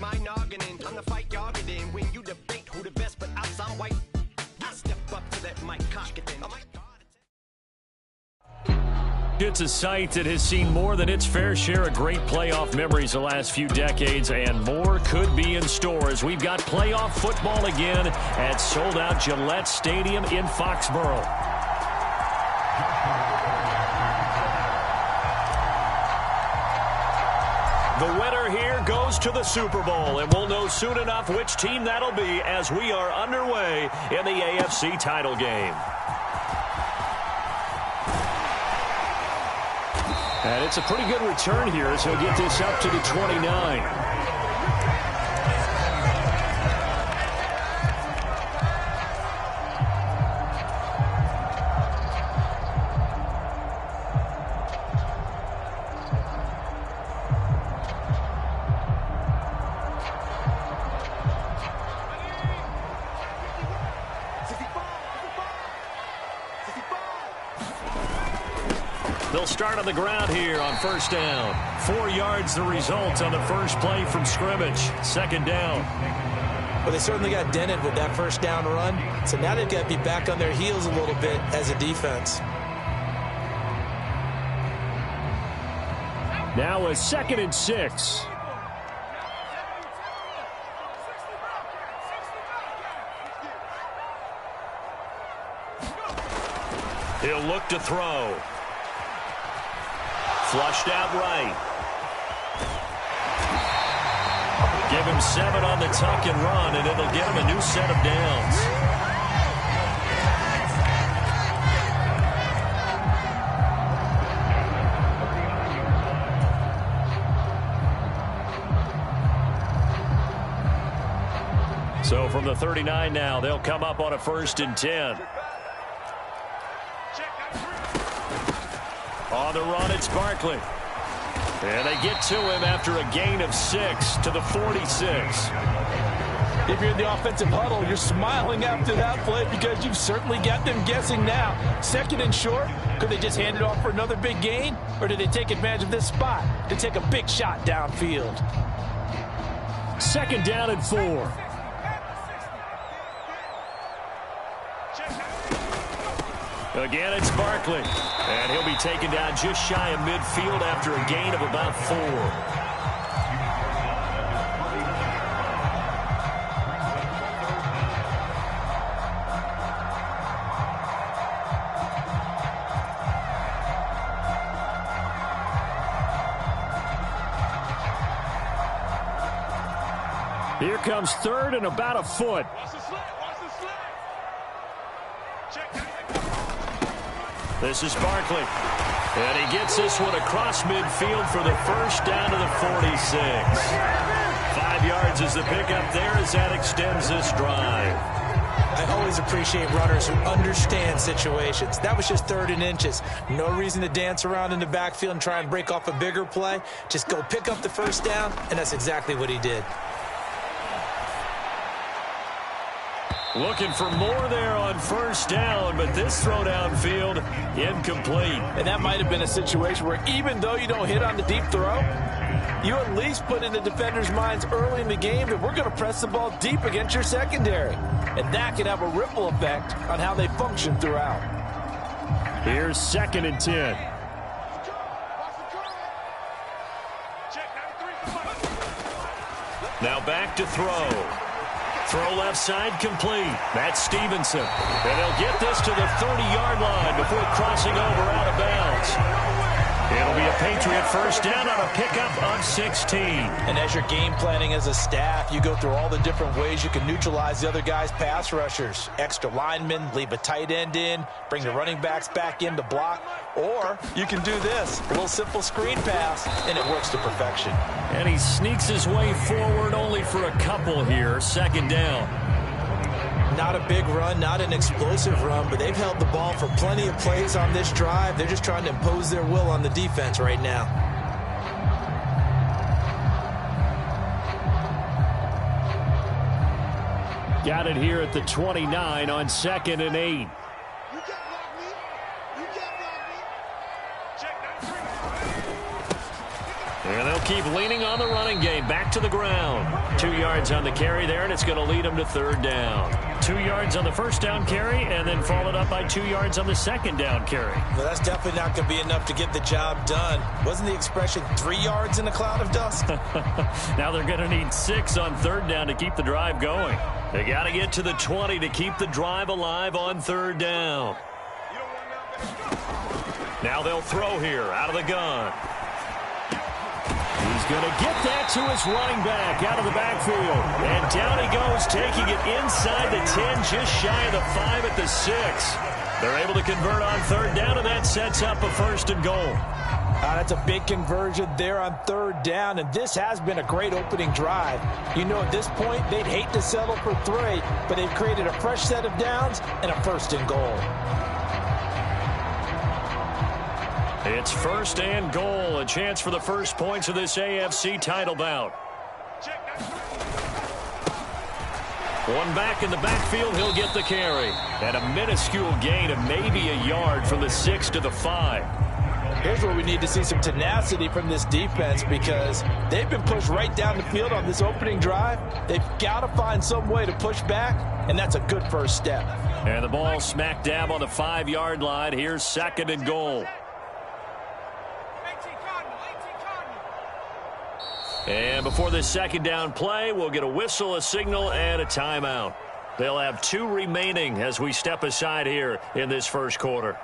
my noggin in. I'm the fight y'all get in. When you debate who the best, but I'm some white. I step up to that mic, cock it in. Oh my God. It's a site that has seen more than its fair share of great playoff memories the last few decades, and more could be in store as we've got playoff football again at sold-out Gillette Stadium in Foxborough. The winner here goes to the Super Bowl, and we'll know soon enough which team that'll be as we are underway in the AFC title game. And it's a pretty good return here as he'll get this up to the 29. They'll start on the ground here on first down. 4 yards the result on the first play from scrimmage. Second down. Well, they certainly got dented with that first down run. So now they've got to be back on their heels a little bit as a defense. Now a 2nd and 6. He'll look to throw. Flushed out right. Give him 7 on the tuck and run, and it'll get him a new set of downs. So from the 39 now, they'll come up on a 1st and 10. On the run, it's Barkley. And they get to him after a gain of 6 to the 46. If you're in the offensive huddle, you're smiling after that play because you've certainly got them guessing now. 2nd and short, could they just hand it off for another big gain? Or did they take advantage of this spot to take a big shot downfield? 2nd down and 4. Again, it's Barkley. And he'll be taken down just shy of midfield after a gain of about 4. Here comes 3rd and about a foot. This is Barkley. And he gets this one across midfield for the first down to the 46. 5 yards is the pickup there as that extends this drive. I always appreciate runners who understand situations. That was just 3rd and inches. No reason to dance around in the backfield and try and break off a bigger play. Just go pick up the first down, and that's exactly what he did. Looking for more there on first down, but this throw downfield incomplete. And that might have been a situation where even though you don't hit on the deep throw, you at least put in the defender's minds early in the game that we're going to press the ball deep against your secondary. And that can have a ripple effect on how they function throughout. Here's 2nd and 10. Now back to throw. Throw left side complete. That's Stevenson. And they'll get this to the 30-yard line before crossing over out of bounds. It'll be a Patriot first down on a pickup of 16. And as you're game planning as a staff, you go through all the different ways you can neutralize the other guy's pass rushers. Extra linemen, leave a tight end in, bring the running backs back in to block. Or you can do this, a little simple screen pass, and it works to perfection. And he sneaks his way forward only for a couple here. 2nd down. Not a big run, not an explosive run, but they've held the ball for plenty of plays on this drive. They're just trying to impose their will on the defense right now. Got it here at the 29 on 2nd and 8. And they'll keep leaning on the running game. Back to the ground. 2 yards on the carry there, and it's going to lead them to third down. 2 yards on the first down carry, and then followed up by 2 yards on the second down carry. Well, that's definitely not going to be enough to get the job done. Wasn't the expression 3 yards in a cloud of dust? Now they're going to need 6 on third down to keep the drive going. They got to get to the 20 to keep the drive alive on third down. Now they'll throw here out of the gun. He's going to get that to his running back out of the backfield. And down he goes, taking it inside the 10, just shy of the 5 at the 6. They're able to convert on third down, and that sets up a first and goal. That's a big conversion there on third down, and this has been a great opening drive. You know, at this point, they'd hate to settle for 3, but they've created a fresh set of downs and a first and goal. It's first and goal, a chance for the first points of this AFC title bout. One back in the backfield, he'll get the carry. And a minuscule gain of maybe a yard from the 6 to the 5. Here's where we need to see some tenacity from this defense, because they've been pushed right down the field on this opening drive. They've got to find some way to push back, and that's a good first step. And the ball smack dab on the 5-yard line. Here's second and goal. And before this second down play, we'll get a whistle, a signal, and a timeout. They'll have 2 remaining as we step aside here in this first quarter.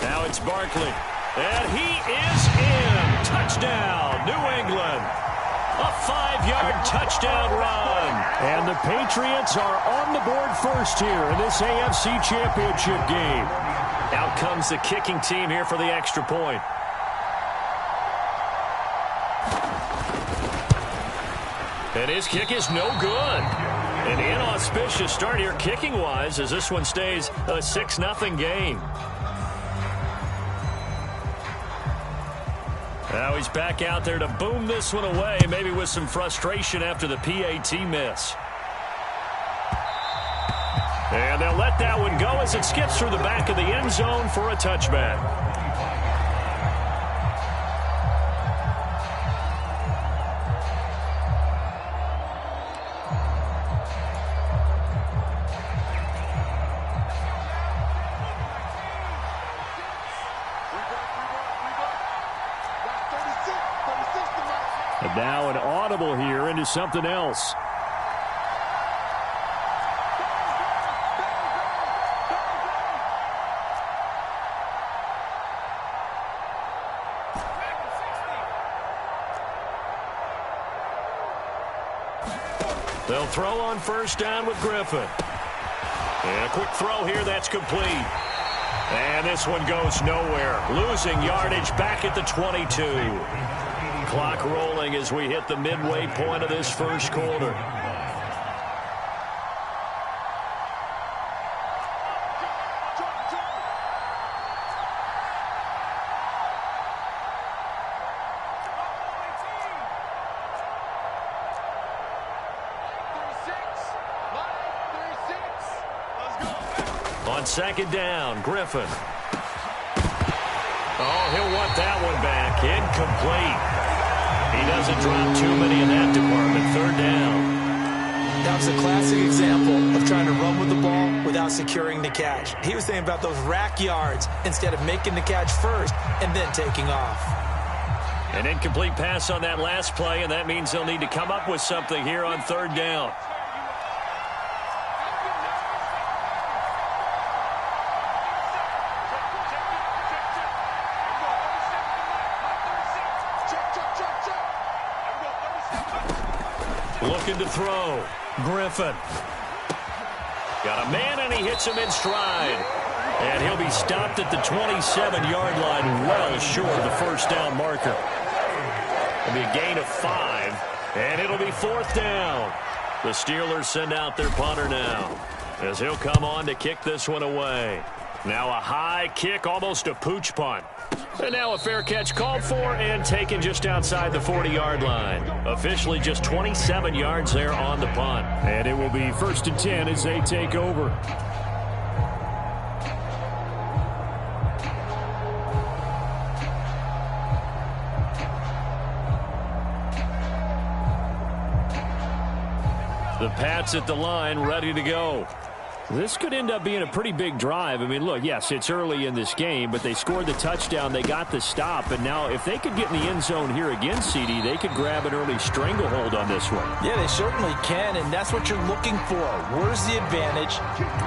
Now it's Barkley. And he is in. Touchdown, New England. A 5-yard touchdown run. And the Patriots are on the board first here in this AFC Championship game. Out comes the kicking team here for the extra point. And his kick is no good. An inauspicious start here kicking-wise as this one stays a 6-0 game. Now he's back out there to boom this one away, maybe with some frustration after the PAT miss. And they'll let that one go as it skips through the back of the end zone for a touchback. And now an audible here into something else. They'll throw on first down with Griffin. And a quick throw here, that's complete. And this one goes nowhere. Losing yardage back at the 22. Clock rolling as we hit the midway point of this first quarter. On second down, Griffin. Oh, he'll want that one back. Incomplete. He doesn't drop too many in that department. Third down. That was a classic example of trying to run with the ball without securing the catch. He was thinking about those rack yards instead of making the catch first and then taking off. An incomplete pass on that last play, and that means they'll need to come up with something here on third down. Looking to throw. Griffin. Got a man, and he hits him in stride. And he'll be stopped at the 27-yard line, well short of the first down marker. It'll be a gain of 5, and it'll be fourth down. The Steelers send out their punter now, as he'll come on to kick this one away. Now a high kick, almost a pooch punt. And now a fair catch called for and taken just outside the 40-yard line. Officially just 27 yards there on the punt. And it will be 1st and 10 as they take over. The Pats at the line, ready to go. This could end up being a pretty big drive. I mean, look, yes, it's early in this game, but they scored the touchdown. They got the stop. And now if they could get in the end zone here again, CD, they could grab an early stranglehold on this one. Yeah, they certainly can, and that's what you're looking for. Where's the advantage?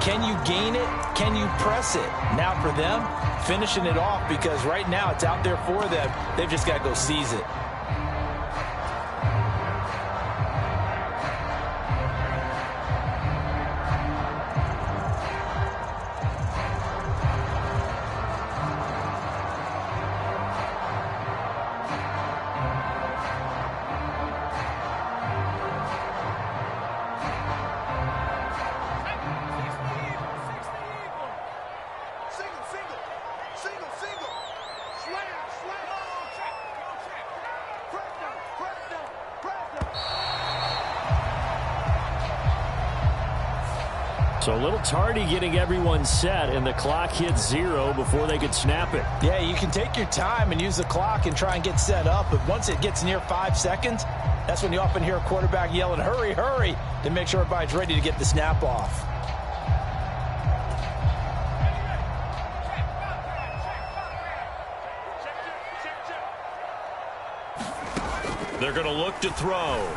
Can you gain it? Can you press it? Now for them, finishing it off, because right now it's out there for them. They've just got to go seize it. So a little tardy getting everyone set, and the clock hits 0 before they could snap it. Yeah, you can take your time and use the clock and try and get set up, but once it gets near 5 seconds, that's when you often hear a quarterback yelling, hurry, hurry, to make sure everybody's ready to get the snap off. They're going to look to throw.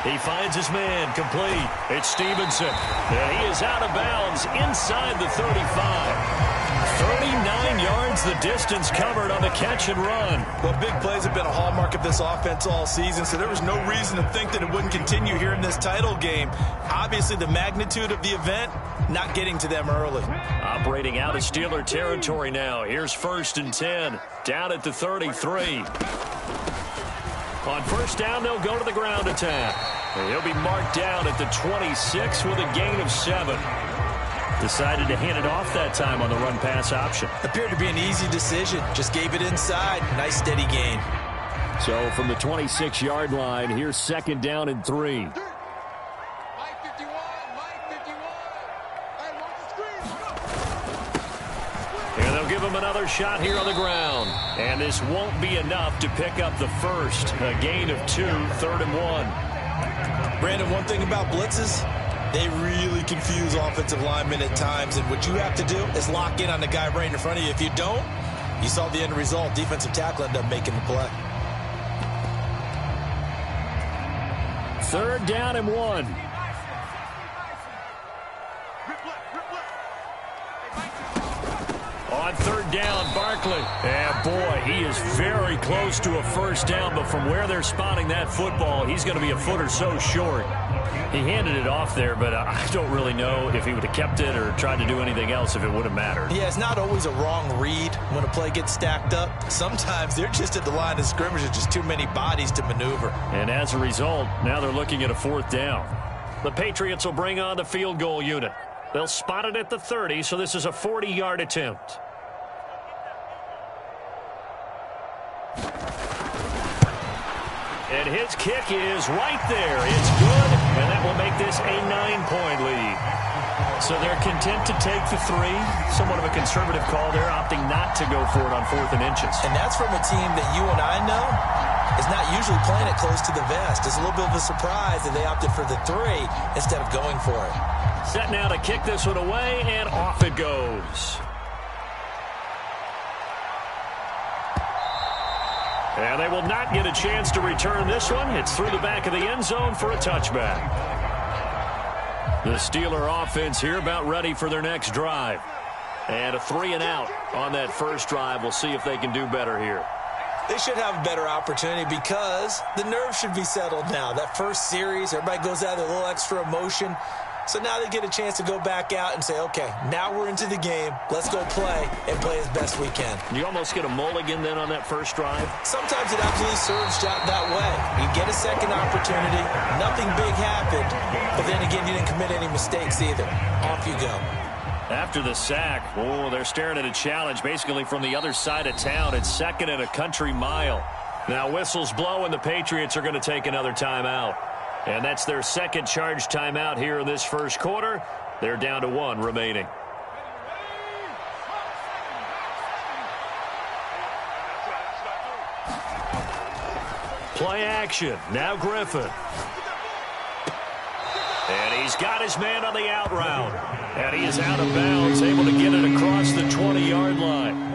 He finds his man, complete. It's Stevenson. And he is out of bounds inside the 35. 39 yards the distance covered on the catch and run. Well, big plays have been a hallmark of this offense all season, so there was no reason to think that it wouldn't continue here in this title game. Obviously, the magnitude of the event not getting to them early. Operating out of Steeler territory now. Here's 1st and 10. Down at the 33. On 1st down, they'll go to the ground attack. And he'll be marked down at the 26 with a gain of 7. Decided to hand it off that time on the run-pass option. Appeared to be an easy decision. Just gave it inside. Nice, steady gain. So from the 26-yard line, here's 2nd down and 3. And they'll give him another shot here on the ground. And this won't be enough to pick up the first. A gain of 2, 3rd and 1. Brandon, one thing about blitzes, they really confuse offensive linemen at times. And what you have to do is lock in on the guy right in front of you. If you don't, you saw the end result. Defensive tackle ended up making the play. 3rd down and 1. On 3rd down, Barkley. And boy, he is very close to a 1st down, but from where they're spotting that football, he's going to be a foot or so short. He handed it off there, but I don't really know if he would have kept it or tried to do anything else if it would have mattered. Yeah, it's not always a wrong read when a play gets stacked up. Sometimes they're just at the line of scrimmage with just too many bodies to maneuver. And as a result, now they're looking at a 4th down. The Patriots will bring on the field goal unit. They'll spot it at the 30, so this is a 40-yard attempt. And his kick is right there. It's good, and that will make this a 9-point lead. So they're content to take the 3. Somewhat of a conservative call there, opting not to go for it on 4th and inches. And that's from a team that you and I know is not usually playing it close to the vest. It's a little bit of a surprise that they opted for the 3 instead of going for it. Set now to kick this one away, and off it goes. And they will not get a chance to return this one. It's through the back of the end zone for a touchback. The Steeler offense here about ready for their next drive. And a 3 and out on that first drive. We'll see if they can do better here. They should have a better opportunity because the nerves should be settled now. That first series, everybody goes out with a little extra emotion. So now they get a chance to go back out and say, okay, now we're into the game. Let's go play and play as best we can. You almost get a mulligan then on that first drive? Sometimes it absolutely serves that way. You get a second opportunity. Nothing big happened. But then again, you didn't commit any mistakes either. Off you go. After the sack, they're staring at a challenge basically from the other side of town. It's second and a country mile. Now whistles blow and the Patriots are going to take another timeout. And that's their second charge timeout here in this first quarter. They're down to 1 remaining. Play action. Now Griffin. And he's got his man on the out route. And he is out of bounds, able to get it across the 20-yard line.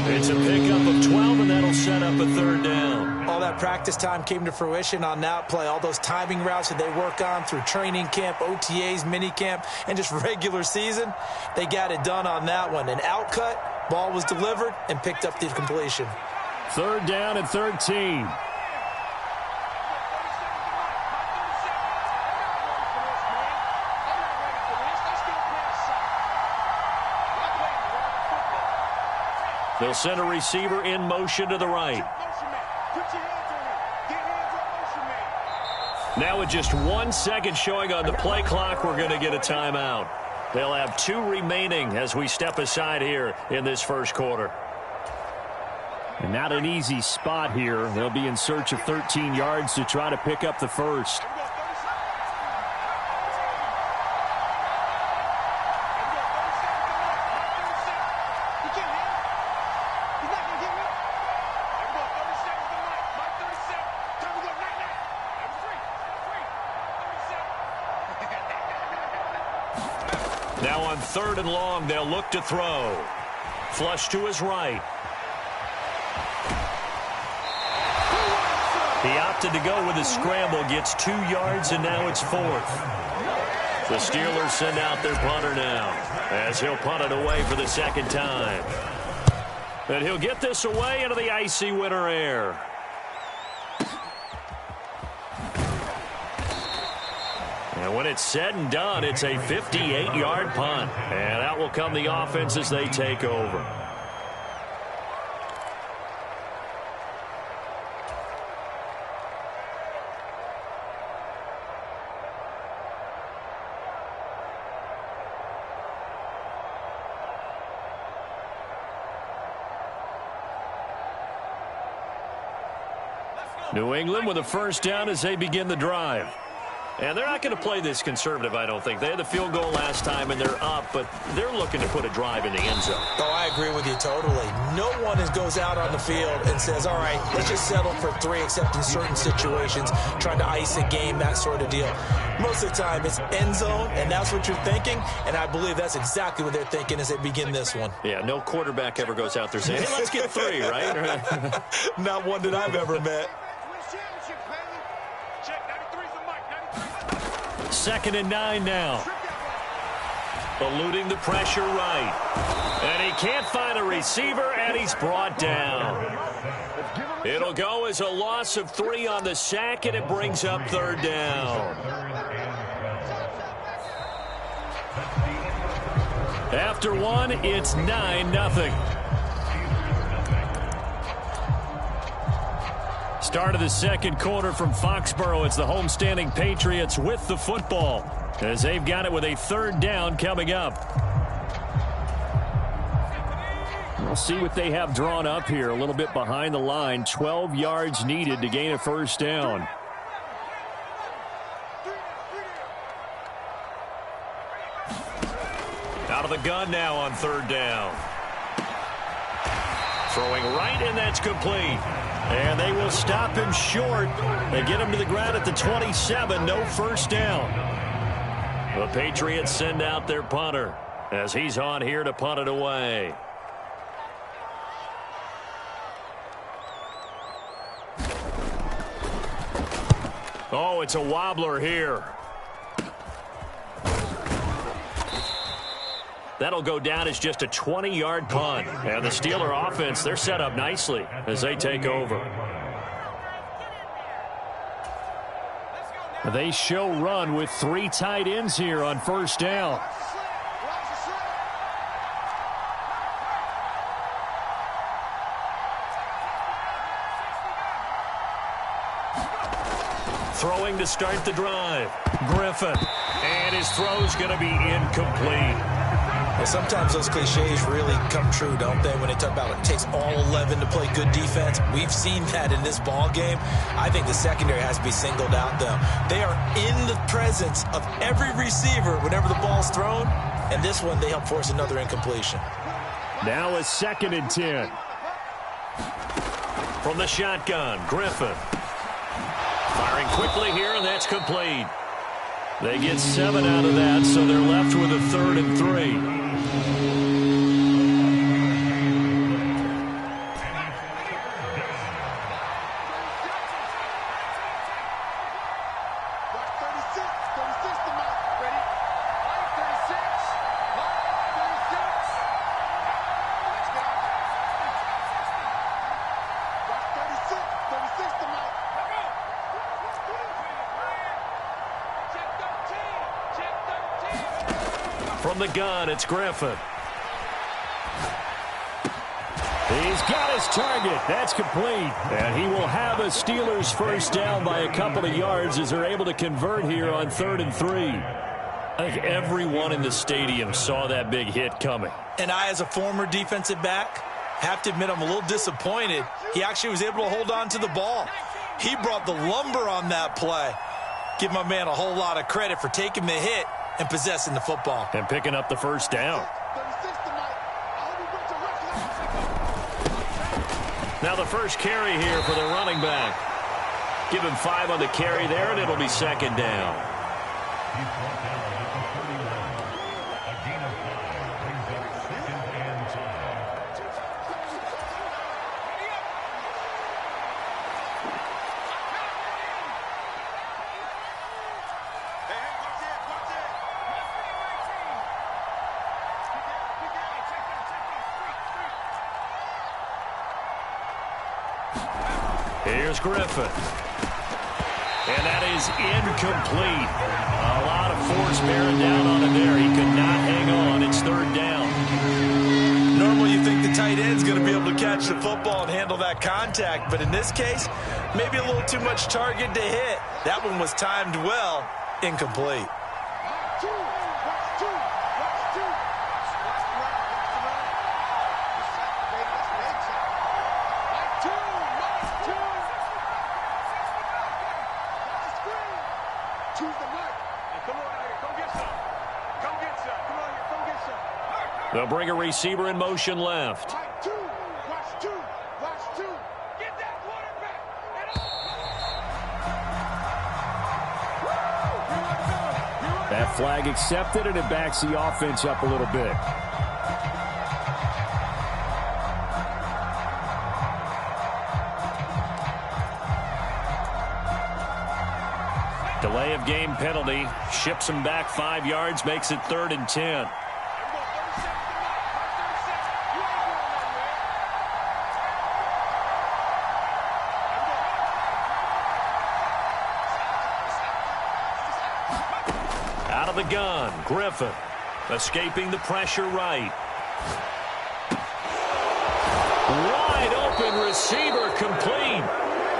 It's a pickup of 12, and that'll set up a third down. All that practice time came to fruition on that play. All those timing routes that they work on through training camp, OTAs, mini camp, and just regular season, they got it done on that one. An outcut, ball was delivered, and picked up the completion. Third down and 13. They'll send a receiver in motion to the right. Now with just 1 second showing on the play clock, we're going to get a timeout. They'll have 2 remaining as we step aside here in this first quarter. And not an easy spot here. They'll be in search of 13 yards to try to pick up the first. Now on 3rd and long, they'll look to throw. Flush to his right. He opted to go with a scramble, gets 2 yards, and now it's 4th. The Steelers send out their punter now, as he'll punt it away for the second time. And he'll get this away into the icy winter air. And when it's said and done, it's a 58-yard punt. And out will come the offense as they take over. New England with a first down as they begin the drive. And they're not going to play this conservative, I don't think. They had the field goal last time, and they're up, but they're looking to put a drive in the end zone. Oh, I agree with you totally. No one goes out on the field and says, all right, let's just settle for 3, except in certain situations, trying to ice a game, that sort of deal. Most of the time, it's end zone, and that's what you're thinking, and I believe that's exactly what they're thinking as they begin this one. Yeah, no quarterback ever goes out there saying, hey, let's get 3, right? Not one that I've ever met. 2nd and 9 now. Eluding the pressure right. And he can't find a receiver, and he's brought down. It'll go as a loss of 3 on the sack, and it brings up 3rd down. After 1, it's 9-0. Start of the second quarter from Foxborough. It's the homestanding Patriots with the football as they've got it with a 3rd down coming up. We'll see what they have drawn up here. A little bit behind the line. 12 yards needed to gain a first down. Out of the gun now on 3rd down. Throwing right, and that's complete. And they will stop him short. They get him to the ground at the 27. No first down. The Patriots send out their punter as he's on here to punt it away. Oh, it's a wobbler here. That'll go down as just a 20-yard punt. And the Steeler offense, they're set up nicely as they take over. They show run with 3 tight ends here on first down. Throwing to start the drive. Griffin. And his throw's going to be incomplete. Well, sometimes those cliches really come true, don't they? When they talk about it takes all 11 to play good defense. We've seen that in this ball game. I think the secondary has to be singled out, though. They are in the presence of every receiver whenever the ball's thrown. And this one, they help force another incompletion. Now a 2nd and 10. From the shotgun, Griffin. Firing quickly here, and that's complete. They get 7 out of that, so they're left with a 3rd and 3. From the gun, it's Griffin. He's got his target. That's complete. And he will have a Steelers first down by a couple of yards as they're able to convert here on 3rd and 3. I think everyone in the stadium saw that big hit coming. And I, as a former defensive back, have to admit I'm a little disappointed. He actually was able to hold on to the ball. He brought the lumber on that play. Give my man a whole lot of credit for taking the hit and possessing the football. And picking up the first down. Now the first carry here for the running back. Give him 5 on the carry there, and it'll be 2nd down. Here's Griffin. And that is incomplete. A lot of force bearing down on him there. He could not hang on. It's 3rd down. Normally you think the tight end's going to be able to catch the football and handle that contact. But in this case, maybe a little too much target to hit. That one was timed well. Incomplete. They'll bring a receiver in motion left. That flag accepted, and it backs the offense up a little bit. Delay of game penalty. Ships him back 5 yards, makes it 3rd and 10. Out of the gun, Griffin. Escaping the pressure right. Wide open receiver complete.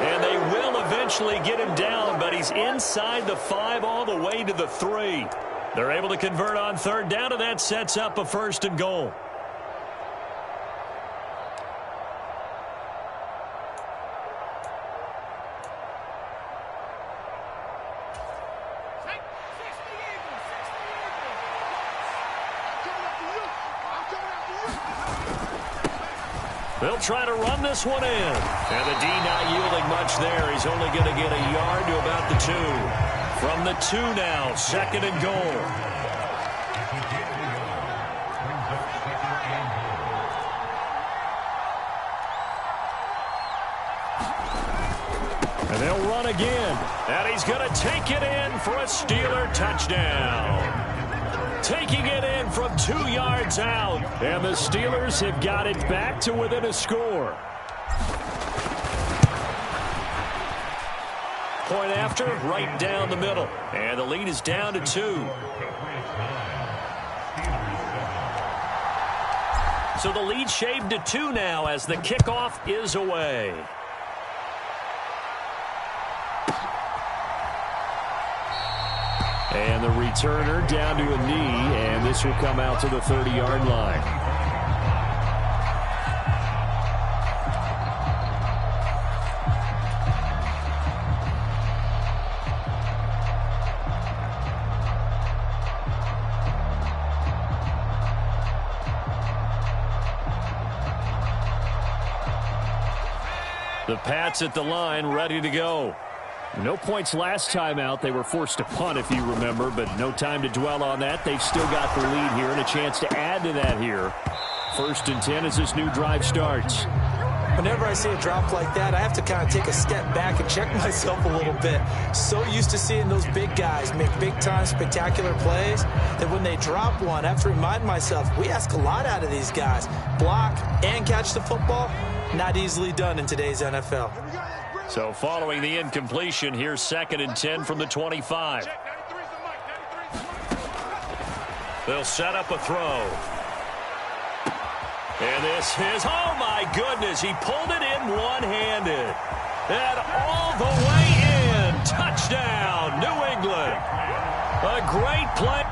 And they will eventually get him down, but he's inside the 5 all the way to the 3. They're able to convert on 3rd down, and that sets up a 1st and goal. They'll try to run this one in. And the D not yielding much there. He's only going to get a yard to about the 2. From the 2 now, 2nd and goal. And they'll run again. And he's going to take it in for a Steeler touchdown. Taking it in from 2 yards out. And the Steelers have got it back to within a score. point after, right down the middle. And the lead is down to 2. So the lead shaved to 2 now as the kickoff is away. And the returner down to a knee, and this will come out to the 30-yard line. The Pats at the line, ready to go. No points last time out. They were forced to punt, if you remember, but no time to dwell on that. They've still got the lead here and a chance to add to that here. 1st and 10 as this new drive starts. Whenever I see a drop like that, I have to kind of take a step back and check myself a little bit. So used to seeing those big guys make big-time spectacular plays that when they drop one, I have to remind myself, we ask a lot out of these guys. Block and catch the football, not easily done in today's NFL. So following the incompletion, here's 2nd and 10 from the 25. They'll set up a throw. And this is, oh my goodness, he pulled it in one-handed. And all the way in. Touchdown, New England. A great play.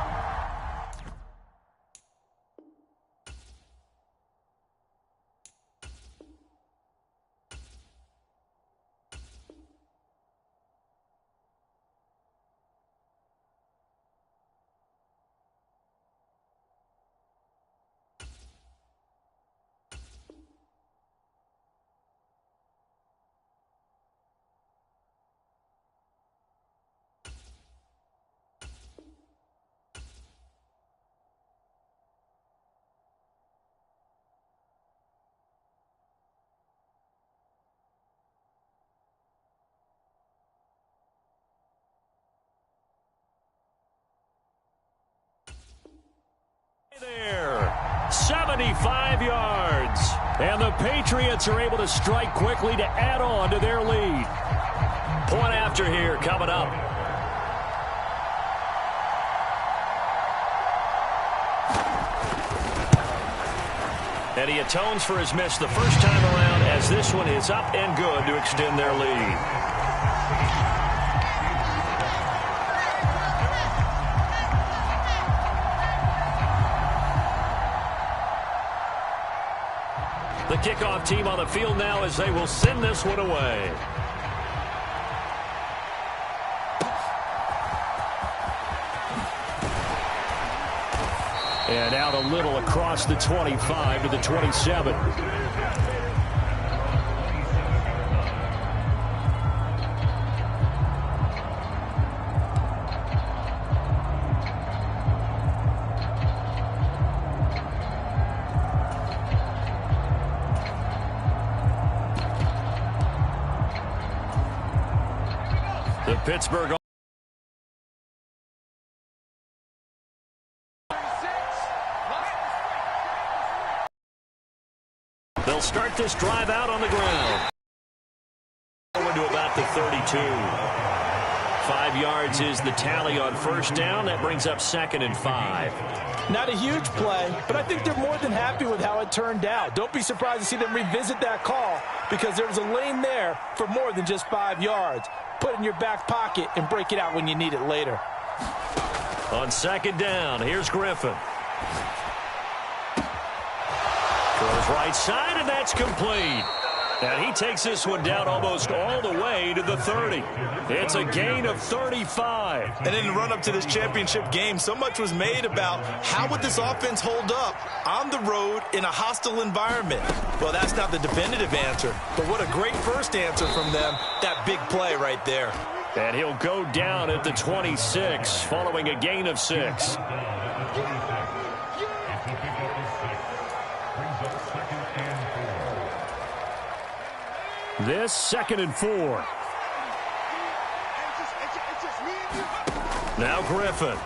There, 75 yards. And the Patriots are able to strike quickly to add on to their lead. Point after here coming up. And he atones for his miss the first time around as this one is up and good to extend their lead. The kickoff team on the field now as they will send this one away. And out a little across the 25 to the 27. The Pittsburgh. They'll start this drive out on the ground. Going to about the 32. 5 yards is the tally on first down. That brings up 2nd and 5. Not a huge play, but I think they're more than happy with how it turned out. Don't be surprised to see them revisit that call because there was a lane there for more than just 5 yards. Put it in your back pocket and break it out when you need it later. On 2nd down, here's Griffin. Throws right side, and that's complete. And he takes this one down almost all the way to the 30. It's a gain of 35. And in the run-up to this championship game, so much was made about how would this offense hold up on the road in a hostile environment. Well, that's not the definitive answer, but what a great first answer from them, that big play right there. And he'll go down at the 26 following a gain of 6. This 2nd and 4. Now Griffin.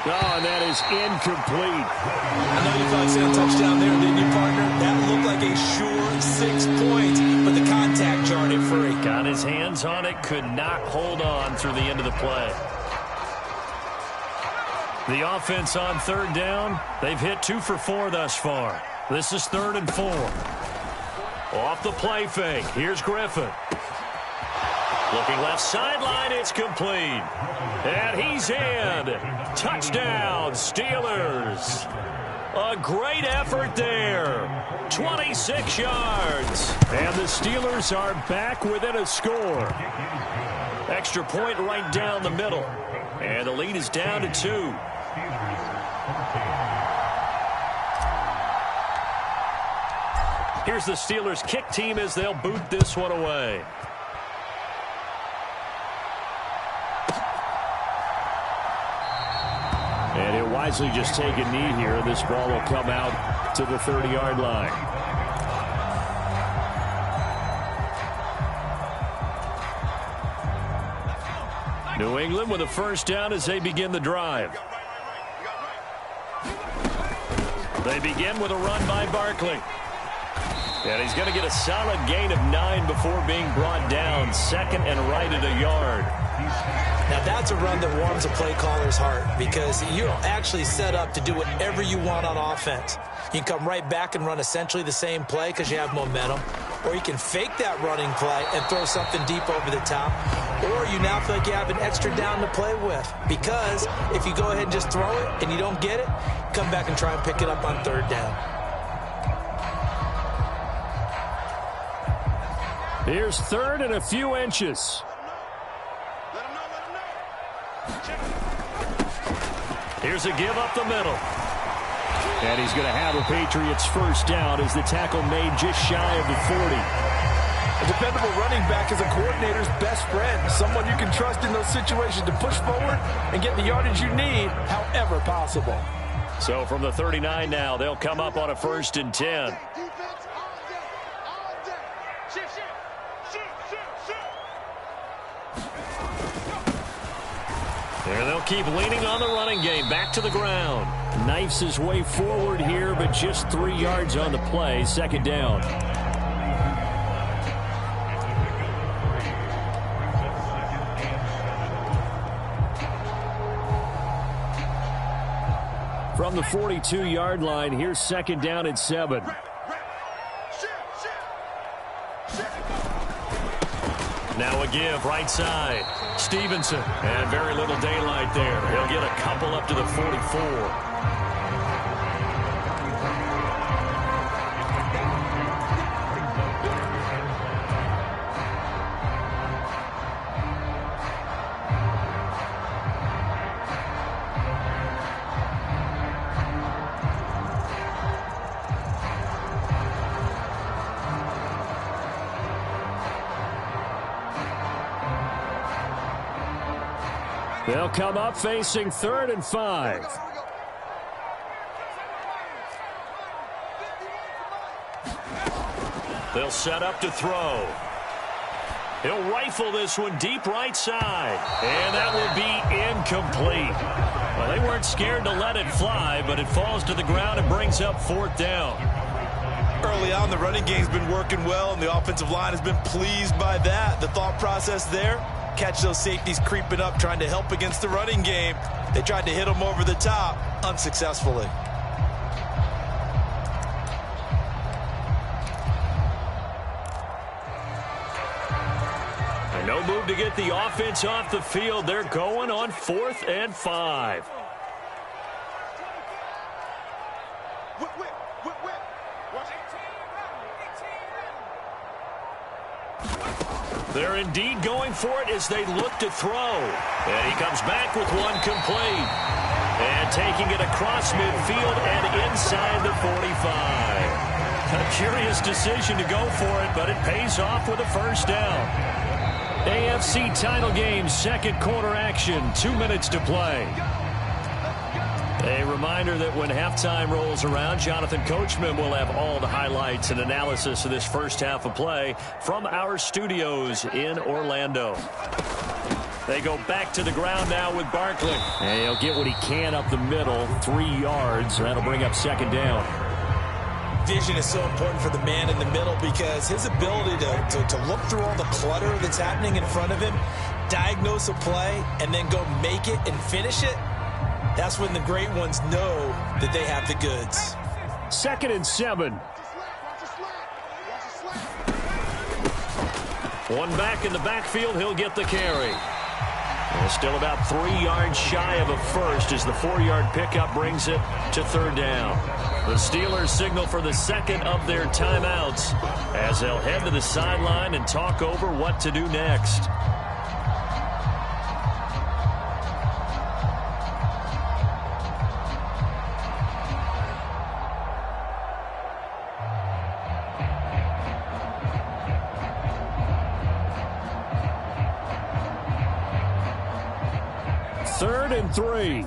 Oh, and that is incomplete. I know you thought you said a touchdown there, didn't you, partner? That looked like a sure 6 points, but the contact jarred it free. Got his hands on it, could not hold on through the end of the play. The offense on third down, they've hit 2 for 4 thus far. This is 3rd and 4. Off the play fake, here's Griffin. Looking left sideline, it's complete. And he's in. Touchdown, Steelers. A great effort there. 26 yards. And the Steelers are back within a score. Extra point right down the middle. And the lead is down to 2. Here's the Steelers kick team as they'll boot this one away. And he'll wisely just take a knee here. This ball will come out to the 30-yard line. New England with a first down as they begin the drive. They begin with a run by Barkley. And he's going to get a solid gain of 9 before being brought down. 2nd and right at a yard. Now that's a run that warms a play caller's heart because you're actually set up to do whatever you want on offense. You can come right back and run essentially the same play because you have momentum, or you can fake that running play and throw something deep over the top, or you now feel like you have an extra down to play with because if you go ahead and just throw it and you don't get it, come back and try and pick it up on 3rd down. Here's 3rd and a few inches. Here's a give up the middle. And he's going to have a Patriots first down as the tackle made just shy of the 40. A dependable running back is a coordinator's best friend, someone you can trust in those situations to push forward and get the yardage you need however possible. So from the 39 now, they'll come up on a 1st and 10. There they'll keep leaning on the running game. Back to the ground. Knifes his way forward here, but just 3 yards on the play. 2nd down. From the 42-yard line, here's 2nd down and 7. Now a give, right side. Stevenson, and very little daylight there. He'll get a couple up to the 44. They'll come up facing 3rd and 5. They'll set up to throw. He'll rifle this one deep right side. And that will be incomplete. Well, they weren't scared to let it fly, but it falls to the ground and brings up 4th down. Early on, the running game's been working well, and the offensive line has been pleased by that. The thought process there, catch those safeties creeping up, trying to help against the running game. They tried to hit them over the top, unsuccessfully. And no move to get the offense off the field. They're going on 4th and 5. They're indeed going for it as they look to throw. And he comes back with one complete. And taking it across midfield and inside the 45. A curious decision to go for it, but it pays off with a first down. AFC title game, 2nd quarter action, 2 minutes to play. A reminder that when halftime rolls around, Jonathan Coachman will have all the highlights and analysis of this first half of play from our studios in Orlando. They go back to the ground now with Barkley. And he'll get what he can up the middle, 3 yards. That'll bring up 2nd down. vision is so important for the man in the middle because his ability to look through all the clutter that's happening in front of him, diagnose a play, and then go make it and finish it, that's when the great ones know that they have the goods. 2nd and 7. One back in the backfield, he'll get the carry. And still about 3 yards shy of a first as the 4-yard pickup brings it to 3rd down. The Steelers signal for the 2nd of their timeouts as they'll head to the sideline and talk over what to do next. Third and 3.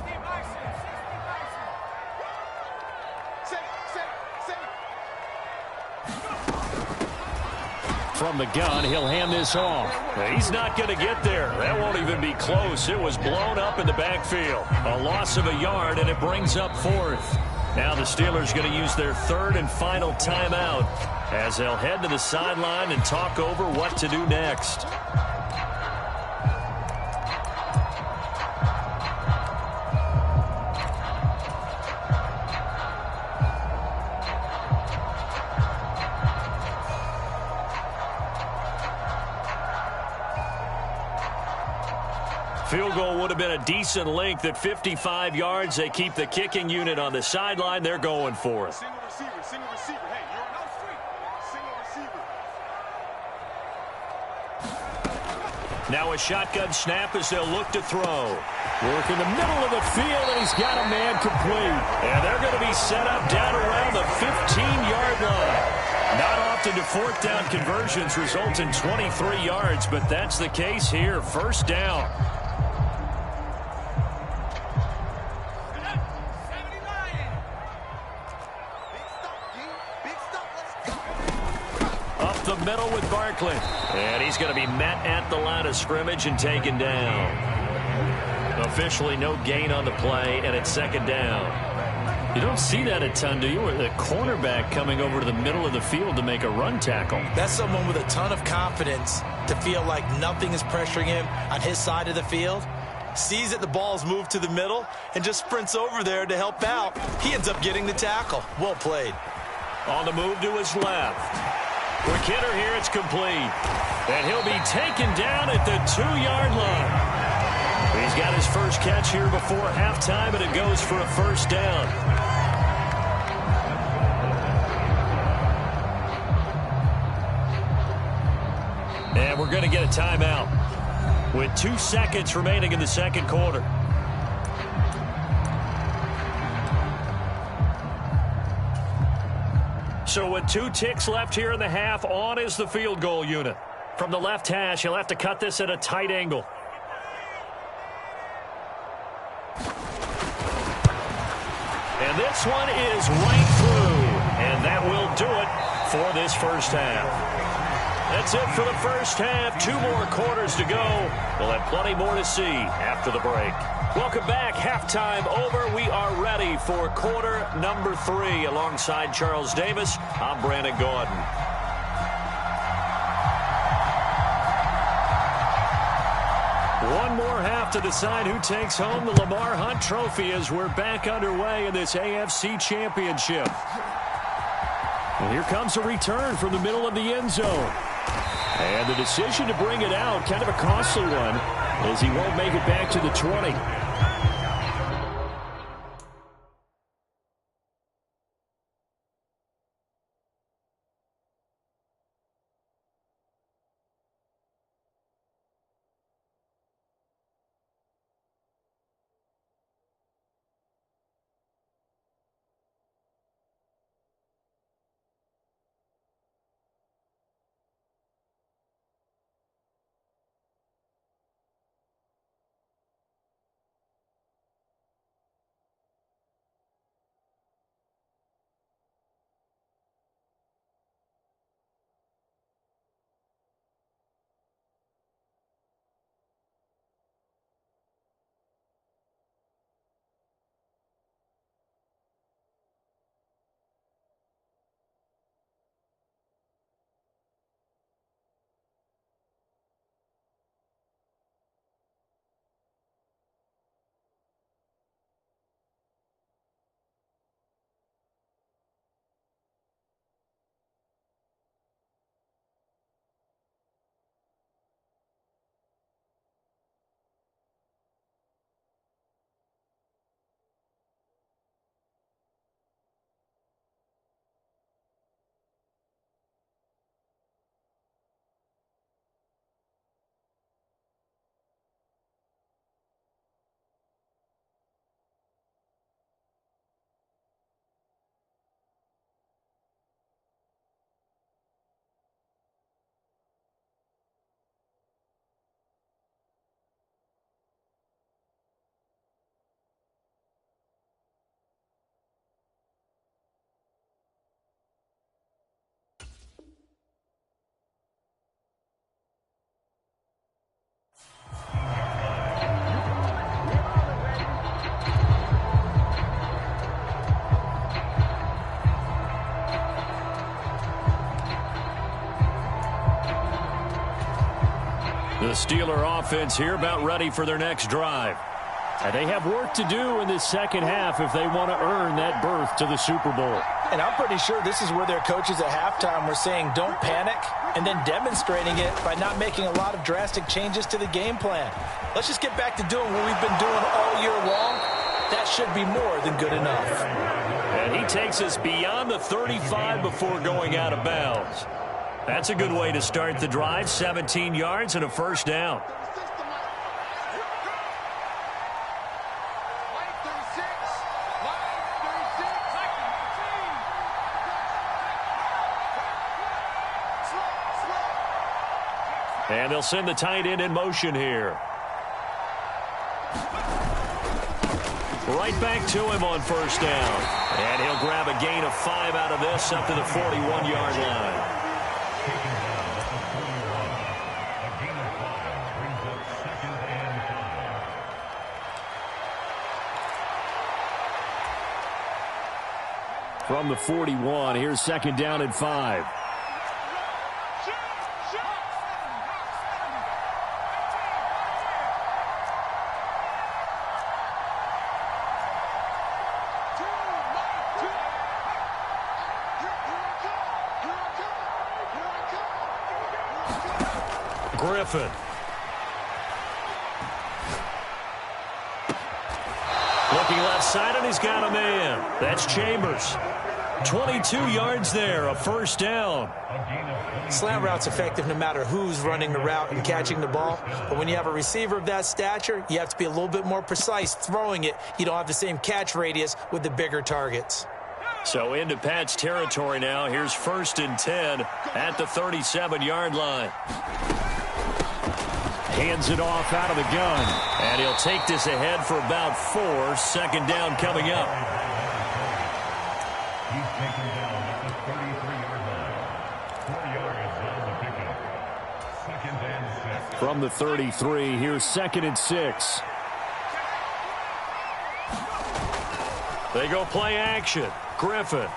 From the gun, he'll hand this off. He's not going to get there. That won't even be close. It was blown up in the backfield. A loss of a yard, and it brings up 4th. Now the Steelers going to use their 3rd and final timeout as they'll head to the sideline and talk over what to do next. Field goal would have been a decent length at 55 yards. They keep the kicking unit on the sideline. They're going for it. Single receiver, single receiver. Hey, you're on out street. Single receiver. Now a shotgun snap as they'll look to throw. Work in the middle of the field, and he's got a man complete. And they're going to be set up down around the 15-yard line. Not often do 4th down conversions result in 23 yards, but that's the case here. 1st down. The middle with Barkley. And he's going to be met at the line of scrimmage and taken down. Officially no gain on the play, and it's 2nd down. You don't see that a ton, do you? With a cornerback coming over to the middle of the field to make a run tackle. That's someone with a ton of confidence to feel like nothing is pressuring him on his side of the field. Sees that the ball's moved to the middle and just sprints over there to help out. He ends up getting the tackle. Well played. On the move to his left. Quick hitter here, it's complete. And he'll be taken down at the 2-yard line. He's got his first catch here before halftime, and it goes for a 1st down. And we're going to get a timeout with 2 seconds remaining in the 2nd quarter. So with 2 ticks left here in the half, on is the field goal unit. From the left hash, he'll have to cut this at a tight angle. And this one is right through. And that will do it for this 1st half. That's it for the 1st half. 2 more quarters to go. We'll have plenty more to see after the break. Welcome back. Halftime over. We are ready for quarter number 3. Alongside Charles Davis, I'm Brandon Gordon. One more half to decide who takes home the Lamar Hunt Trophy as we're back underway in this AFC Championship. And here comes a return from the middle of the end zone. And the decision to bring it out, kind of a costly one, as he won't make it back to the 20. The Steeler offense here about ready for their next drive. And they have work to do in this second half if they want to earn that berth to the Super Bowl. And I'm pretty sure this is where their coaches at halftime were saying don't panic, and then demonstrating it by not making a lot of drastic changes to the game plan. Let's just get back to doing what we've been doing all year long. That should be more than good enough. And he takes us beyond the 35 before going out of bounds. That's a good way to start the drive. 17 yards and a first down. And they'll send the tight end in motion here. Right back to him on first down. And he'll grab a gain of 5 out of this up to the 41-yard line. From the 41, here's second down and 5. Griffin. Looking left side, and he's got a man. That's Chambers. 22 yards there, a first down. Slant route's effective no matter who's running the route and catching the ball. But when you have a receiver of that stature, you have to be a little bit more precise throwing it. You don't have the same catch radius with the bigger targets. So into Pat's territory now. Here's 1st and 10 at the 37-yard line. Hands it off out of the gun. And he'll take this ahead for about 4. Second down coming up. He's taken down at the 33-yard line. 4 yards on the pickup. 2nd and 6. From the 33, here's 2nd and 6. They go play action. Griffin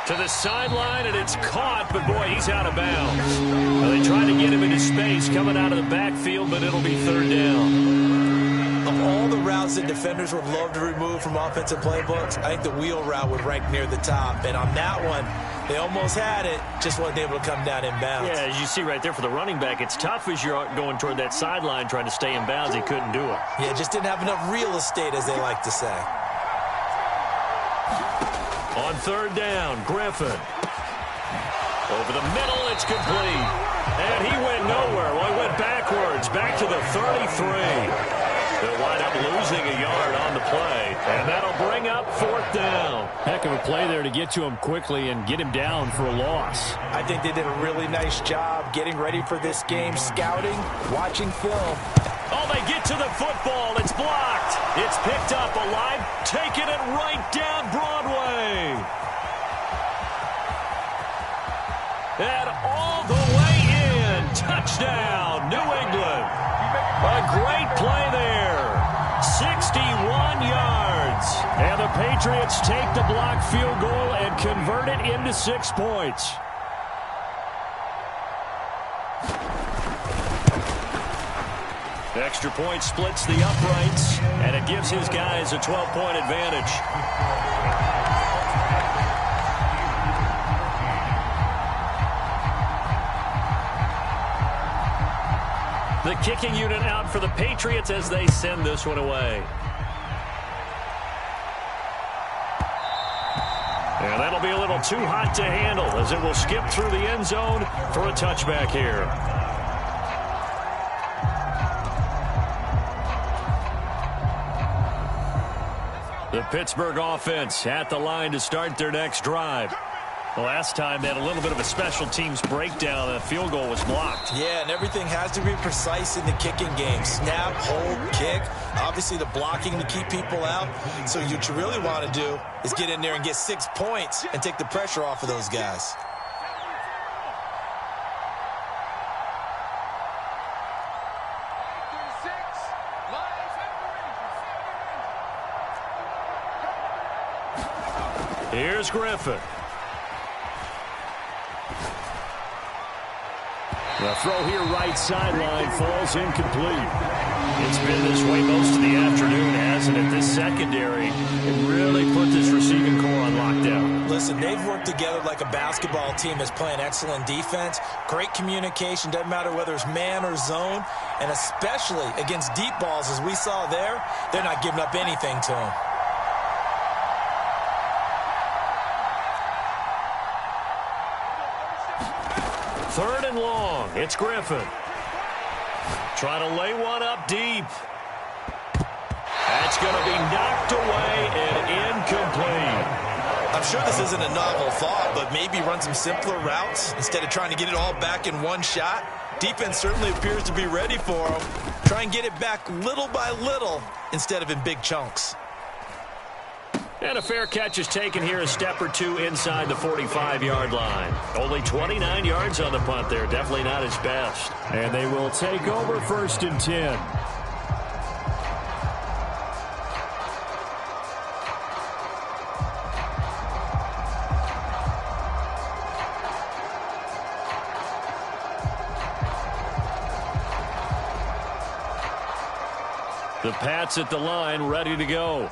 to the sideline, and it's caught, but boy, he's out of bounds. Well, they try to get him into space coming out of the backfield, but it'll be 3rd down. Of all the routes that defenders would love to remove from offensive playbooks, I think the wheel route would rank near the top. And on that one, they almost had it, just wasn't able to come down in bounds. Yeah, as you see right there for the running back, it's tough as you're going toward that sideline trying to stay in bounds. He couldn't do it. Yeah, just didn't have enough real estate, as they like to say. On 3rd down, Griffin. Over the middle, it's complete. And he went nowhere. Well, he went backwards, back to the 33. They'll wind up losing a yard on the play, and that'll bring up 4th down. Heck of a play there to get to him quickly and get him down for a loss. I think they did a really nice job getting ready for this game, scouting, watching film. Oh, they get to the football. It's blocked. It's picked up alive, taking it right down Broadway. And all the way in. Touchdown, New England. A great play there. 61 yards. And the Patriots take the block field goal and convert it into 6 points. The extra point splits the uprights, and it gives his guys a 12-point advantage. The kicking unit out for the Patriots as they send this one away. And that'll be a little too hot to handle as it will skip through the end zone for a touchback here. The Pittsburgh offense at the line to start their next drive. The last time they had a little bit of a special teams breakdown. The field goal was blocked. Yeah, and everything has to be precise in the kicking game. Snap, hold, kick. Obviously, the blocking to keep people out. So what you really want to do is get in there and get 6 points and take the pressure off of those guys. Here's Griffin. The throw here right sideline falls incomplete. It's been this way most of the afternoon, hasn't it? This secondary, it really put this receiving core on lockdown. Listen, they've worked together like a basketball team that's playing excellent defense. Great communication, doesn't matter whether it's man or zone. And especially against deep balls, as we saw there, they're not giving up anything to them. Third and long. It's Griffin. Trying to lay one up deep. That's going to be knocked away and incomplete. I'm sure this isn't a novel thought, but maybe run some simpler routes instead of trying to get it all back in one shot. Defense certainly appears to be ready for him. Try and get it back little by little instead of in big chunks. And a fair catch is taken here, a step or two inside the 45-yard line. Only 29 yards on the punt there. Definitely not his best. And they will take over 1st and 10. The Pats at the line, ready to go.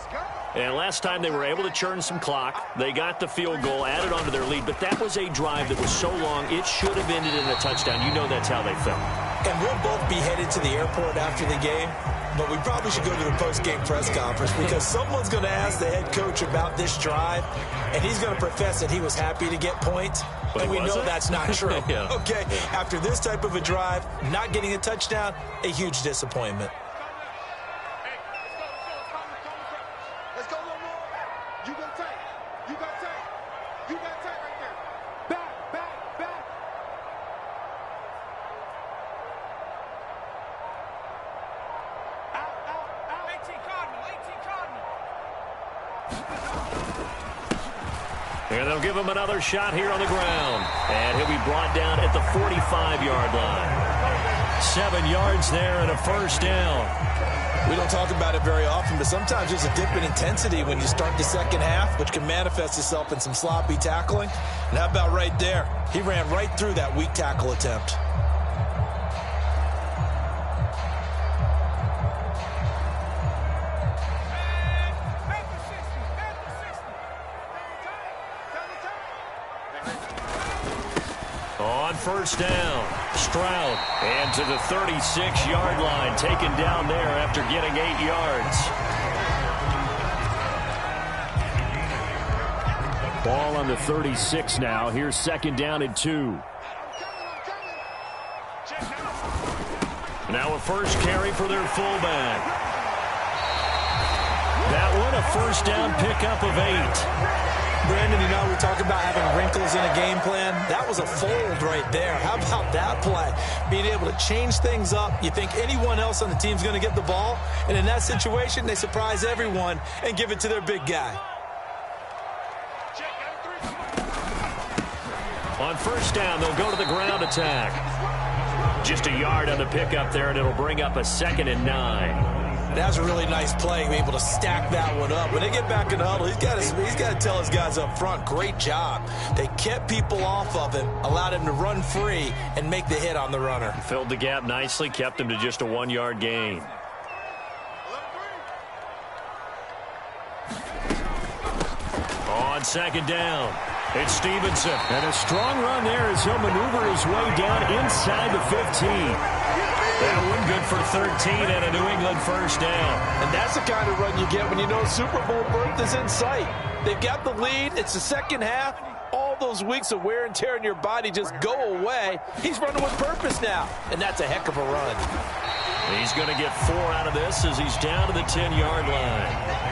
And last time they were able to churn some clock. They got the field goal, added on to their lead. But that was a drive that was so long, it should have ended in a touchdown. You know that's how they felt. And we'll both be headed to the airport after the game. But we probably should go to the post-game press conference because someone's going to ask the head coach about this drive. And he's going to profess that he was happy to get points. But and we know that's not true. Yeah. Okay, after this type of a drive, not getting a touchdown, a huge disappointment. And they'll give him another shot here on the ground. And he'll be brought down at the 45-yard line. 7 yards there and a first down. We don't talk about it very often, but sometimes there's a dip in intensity when you start the second half, which can manifest itself in some sloppy tackling. And how about right there? He ran right through that weak tackle attempt. On first down, Stroud, and to the 36-yard line, taken down there after getting 8 yards. Ball on the 36 now. Here's 2nd down and 2. Now a first carry for their fullback. That one a first down pickup of 8. Brandon, you know, we talk about having wrinkles in a game plan. That was a fold right there. How about that play? Being able to change things up. You think anyone else on the team's going to get the ball, and in that situation, they surprise everyone and give it to their big guy. On first down, they'll go to the ground attack. Just a yard on the pickup there, and it'll bring up a 2nd and 9. That's a really nice play, being able to stack that one up. When they get back in the huddle, he's got to tell his guys up front, great job. They kept people off of him, allowed him to run free and make the hit on the runner. Filled the gap nicely, kept him to just a 1-yard gain. On 2nd down, it's Stevenson. And a strong run there as he'll maneuver his way down inside the 15. That one good for 13 and a New England first down. And that's the kind of run you get when you know Super Bowl berth is in sight. They've got the lead. It's the second half. All those weeks of wear and tear in your body just go away. He's running with purpose now, and that's a heck of a run. He's going to get 4 out of this as he's down to the 10-yard line.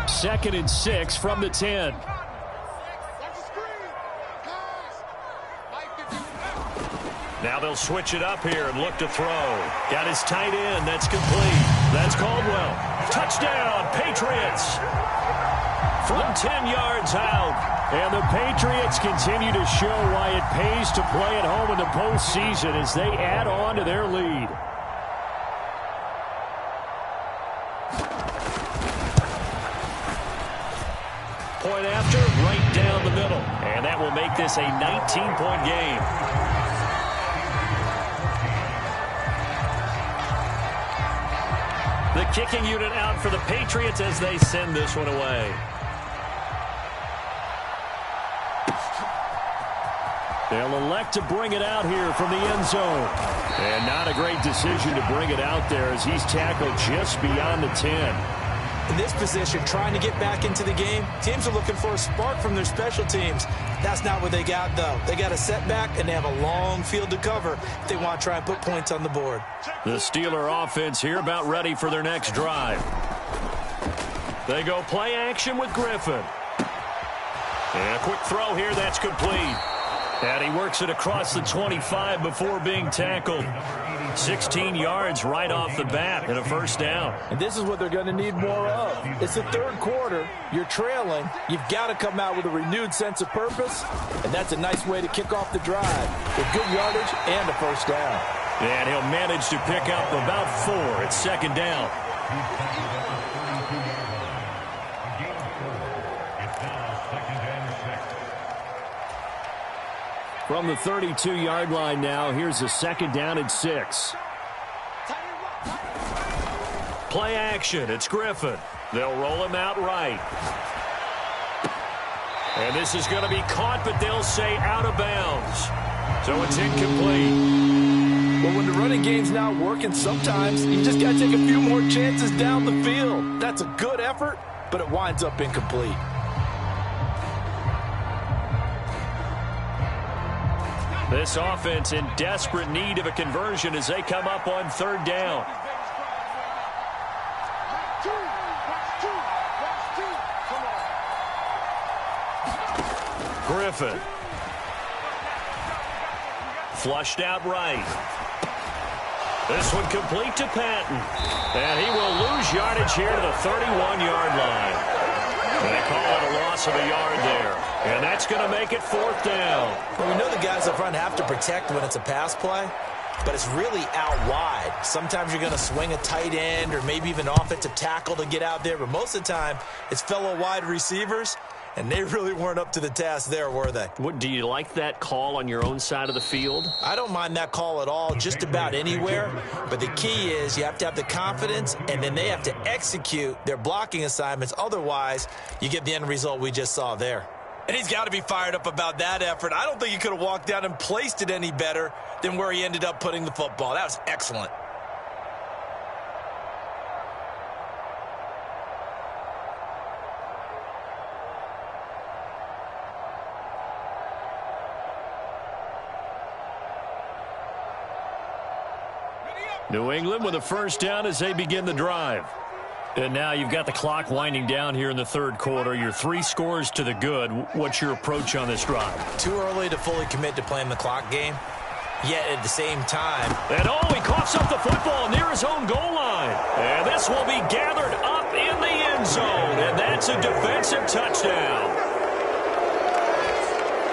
Second and 6 from the 10. Now they'll switch it up here and look to throw. Got his tight end. That's complete. That's Caldwell. Touchdown, Patriots. From 10 yards out. And the Patriots continue to show why it pays to play at home in the postseason as they add on to their lead. point after, right down the middle. And that will make this a 19-point game. The kicking unit out for the Patriots as they send this one away. They'll elect to bring it out here from the end zone. And not a great decision to bring it out there as he's tackled just beyond the 10. In this position, trying to get back into the game, teams are looking for a spark from their special teams. That's not what they got, though. They got a setback, and they have a long field to cover if they want to try and put points on the board. The Steeler offense here about ready for their next drive. They go play action with Griffin. And a quick throw here, that's complete. And he works it across the 25 before being tackled. 16 yards right off the bat and a first down. And this is what they're going to need more of. It's the third quarter. You're trailing. You've got to come out with a renewed sense of purpose, and that's a nice way to kick off the drive with good yardage and a first down. And he'll manage to pick up about 4 at second down. From the 32-yard line now, here's a second down and 6. Play action, it's Griffin. They'll roll him out right. And this is going to be caught, but they'll say out of bounds. So it's incomplete. Well, when the running game's not working, sometimes you just got to take a few more chances down the field. That's a good effort, but it winds up incomplete. This offense in desperate need of a conversion as they come up on third down. Griffin. Flushed out right. This one complete to Patton. And he will lose yardage here to the 31-yard line. And they call it a loss of a yard there. And that's going to make it fourth down. Well, we know the guys up front have to protect when it's a pass play, but it's really out wide. Sometimes you're going to swing a tight end or maybe even offensive tackle to get out there, but most of the time it's fellow wide receivers, and they really weren't up to the task there, were they? What, do you like that call on your own side of the field? I don't mind that call at all, just about anywhere. But the key is you have to have the confidence, and then they have to execute their blocking assignments. Otherwise, you get the end result we just saw there. And he's got to be fired up about that effort. I don't think he could have walked down and placed it any better than where he ended up putting the football. That was excellent. New England with a first down as they begin the drive. And now you've got the clock winding down here in the third quarter. You're 3 scores to the good. What's your approach on this drive? Too early to fully commit to playing the clock game. Yet at the same time. And he coughs up the football near his own goal line. And this will be gathered up in the end zone. And that's a defensive touchdown.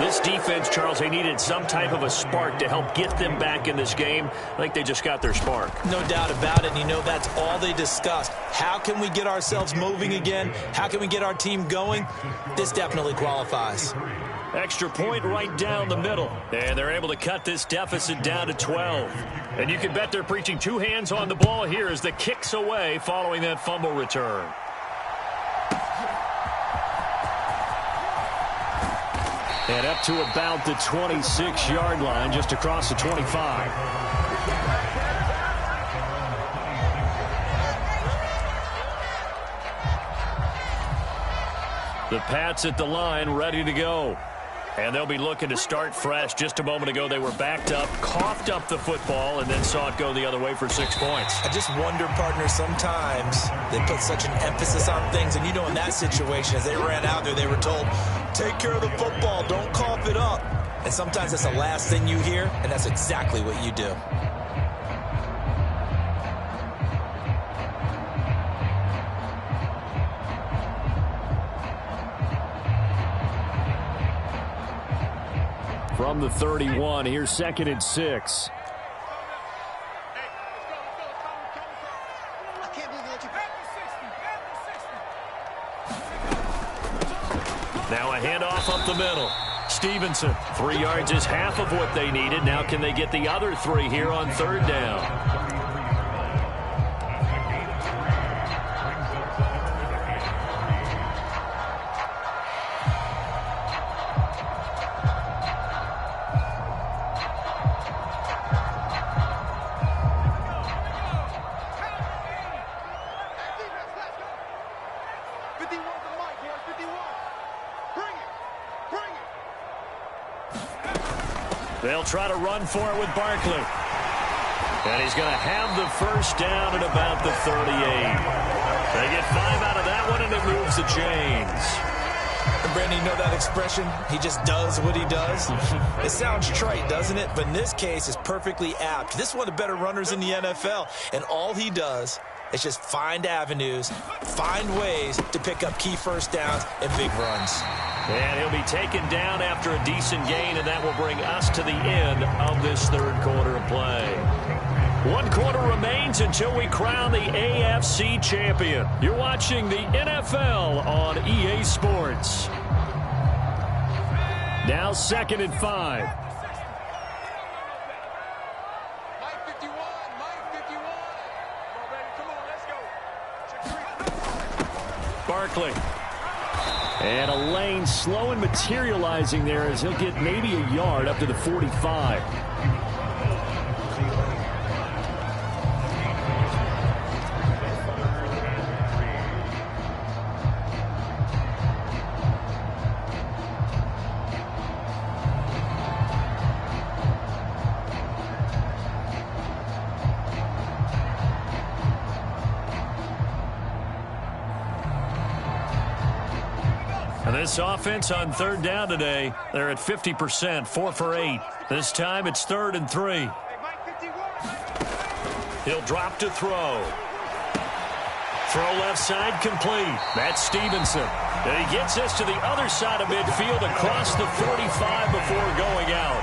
This defense, Charles, they needed some type of a spark to help get them back in this game. I think they just got their spark. No doubt about it. And you know that's all they discussed. How can we get ourselves moving again? How can we get our team going? This definitely qualifies. Extra point right down the middle. And they're able to cut this deficit down to 12. And you can bet they're preaching 2 hands on the ball here as the kick's away following that fumble return. And up to about the 26-yard line, just across the 25. The Pats at the line, ready to go. And they'll be looking to start fresh. Just a moment ago, they were backed up, coughed up the football, and then saw it go the other way for 6 points. I just wonder, partner, sometimes they put such an emphasis on things. And, you know, in that situation, as they ran out there, they were told, take care of the football, don't cough it up. And sometimes that's the last thing you hear, and that's exactly what you do. From the 31, here's 2nd and 6. Now a handoff up the middle. Stevenson, 3 yards is half of what they needed. Now can they get the other 3 here on 3rd down? They'll try to run for it with Barkley. And he's going to have the 1st down at about the 38. They get 5 out of that one, and it moves the chains. And Brandon, you know that expression? He just does what he does. It sounds trite, doesn't it? But in this case, it's perfectly apt. This is one of the better runners in the NFL, and all he does is just find avenues, find ways to pick up key 1st downs and big runs. And he'll be taken down after a decent gain, and that will bring us to the end of this 3rd quarter of play. 1 quarter remains until we crown the AFC champion. You're watching the NFL on EA Sports. Now 2nd and 5. Barkley. And a lane slow and materializing there as he'll get maybe a yard up to the 45. This offense on 3rd down today, they're at 50%, 4 for 8. This time it's 3rd and 3. He'll drop to throw. Throw left side complete. That's Stevenson. And he gets us to the other side of midfield across the 45 before going out.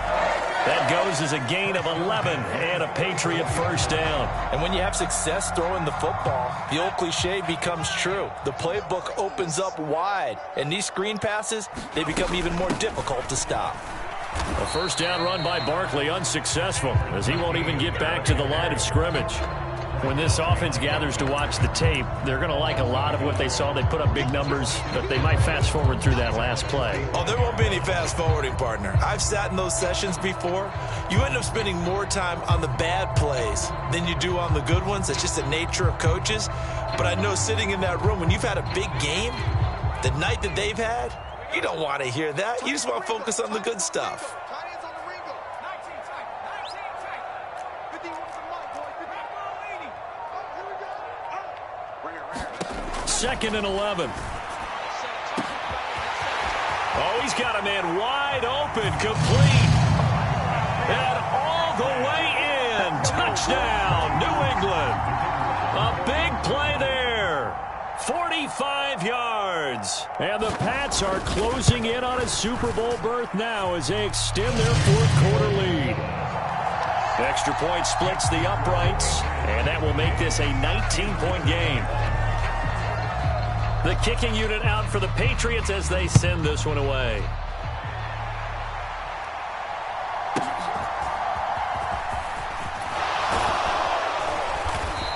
That goes as a gain of 11 and a Patriot 1st down. And when you have success throwing the football, the old cliche becomes true. The playbook opens up wide, and these screen passes, they become even more difficult to stop. A 1st down run by Barkley unsuccessful as he won't even get back to the line of scrimmage. When this offense gathers to watch the tape, they're going to like a lot of what they saw. They put up big numbers, but they might fast forward through that last play. Oh, there won't be any fast forwarding, partner. I've sat in those sessions before. You end up spending more time on the bad plays than you do on the good ones. It's just the nature of coaches. But I know sitting in that room, when you've had a big game, the night that they've had, you don't want to hear that. You just want to focus on the good stuff. 2nd and 11. Oh, he's got a man wide open, complete. And all the way in. Touchdown, New England. A big play there. 45 yards. And the Pats are closing in on a Super Bowl berth now as they extend their 4th quarter lead. Extra point splits the uprights, and that will make this a 19-point game. The kicking unit out for the Patriots as they send this one away.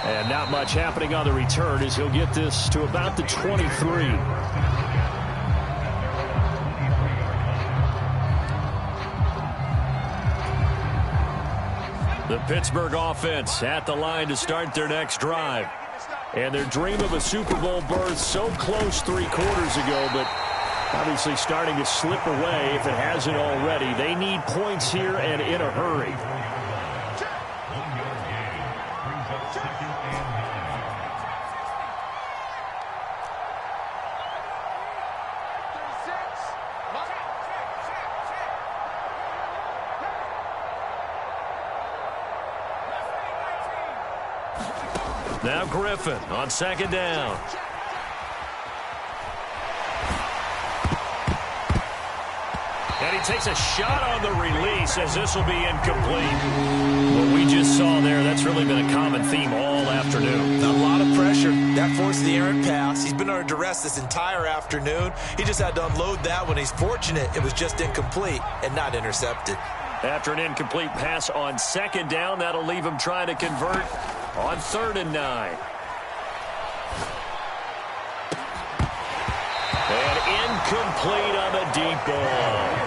And not much happening on the return as he'll get this to about the 23. The Pittsburgh offense at the line to start their next drive. And their dream of a Super Bowl berth so close 3 quarters ago, but obviously starting to slip away if it hasn't already. They need points here and in a hurry. Now Griffin on 2nd down. And he takes a shot on the release as this will be incomplete. What we just saw there, that's really been a common theme all afternoon. A lot of pressure. That forced the errant pass. He's been under duress this entire afternoon. He just had to unload that one. He's fortunate it was just incomplete and not intercepted. After an incomplete pass on second down, that'll leave him trying to convert on 3rd and 9. And incomplete on the deep ball.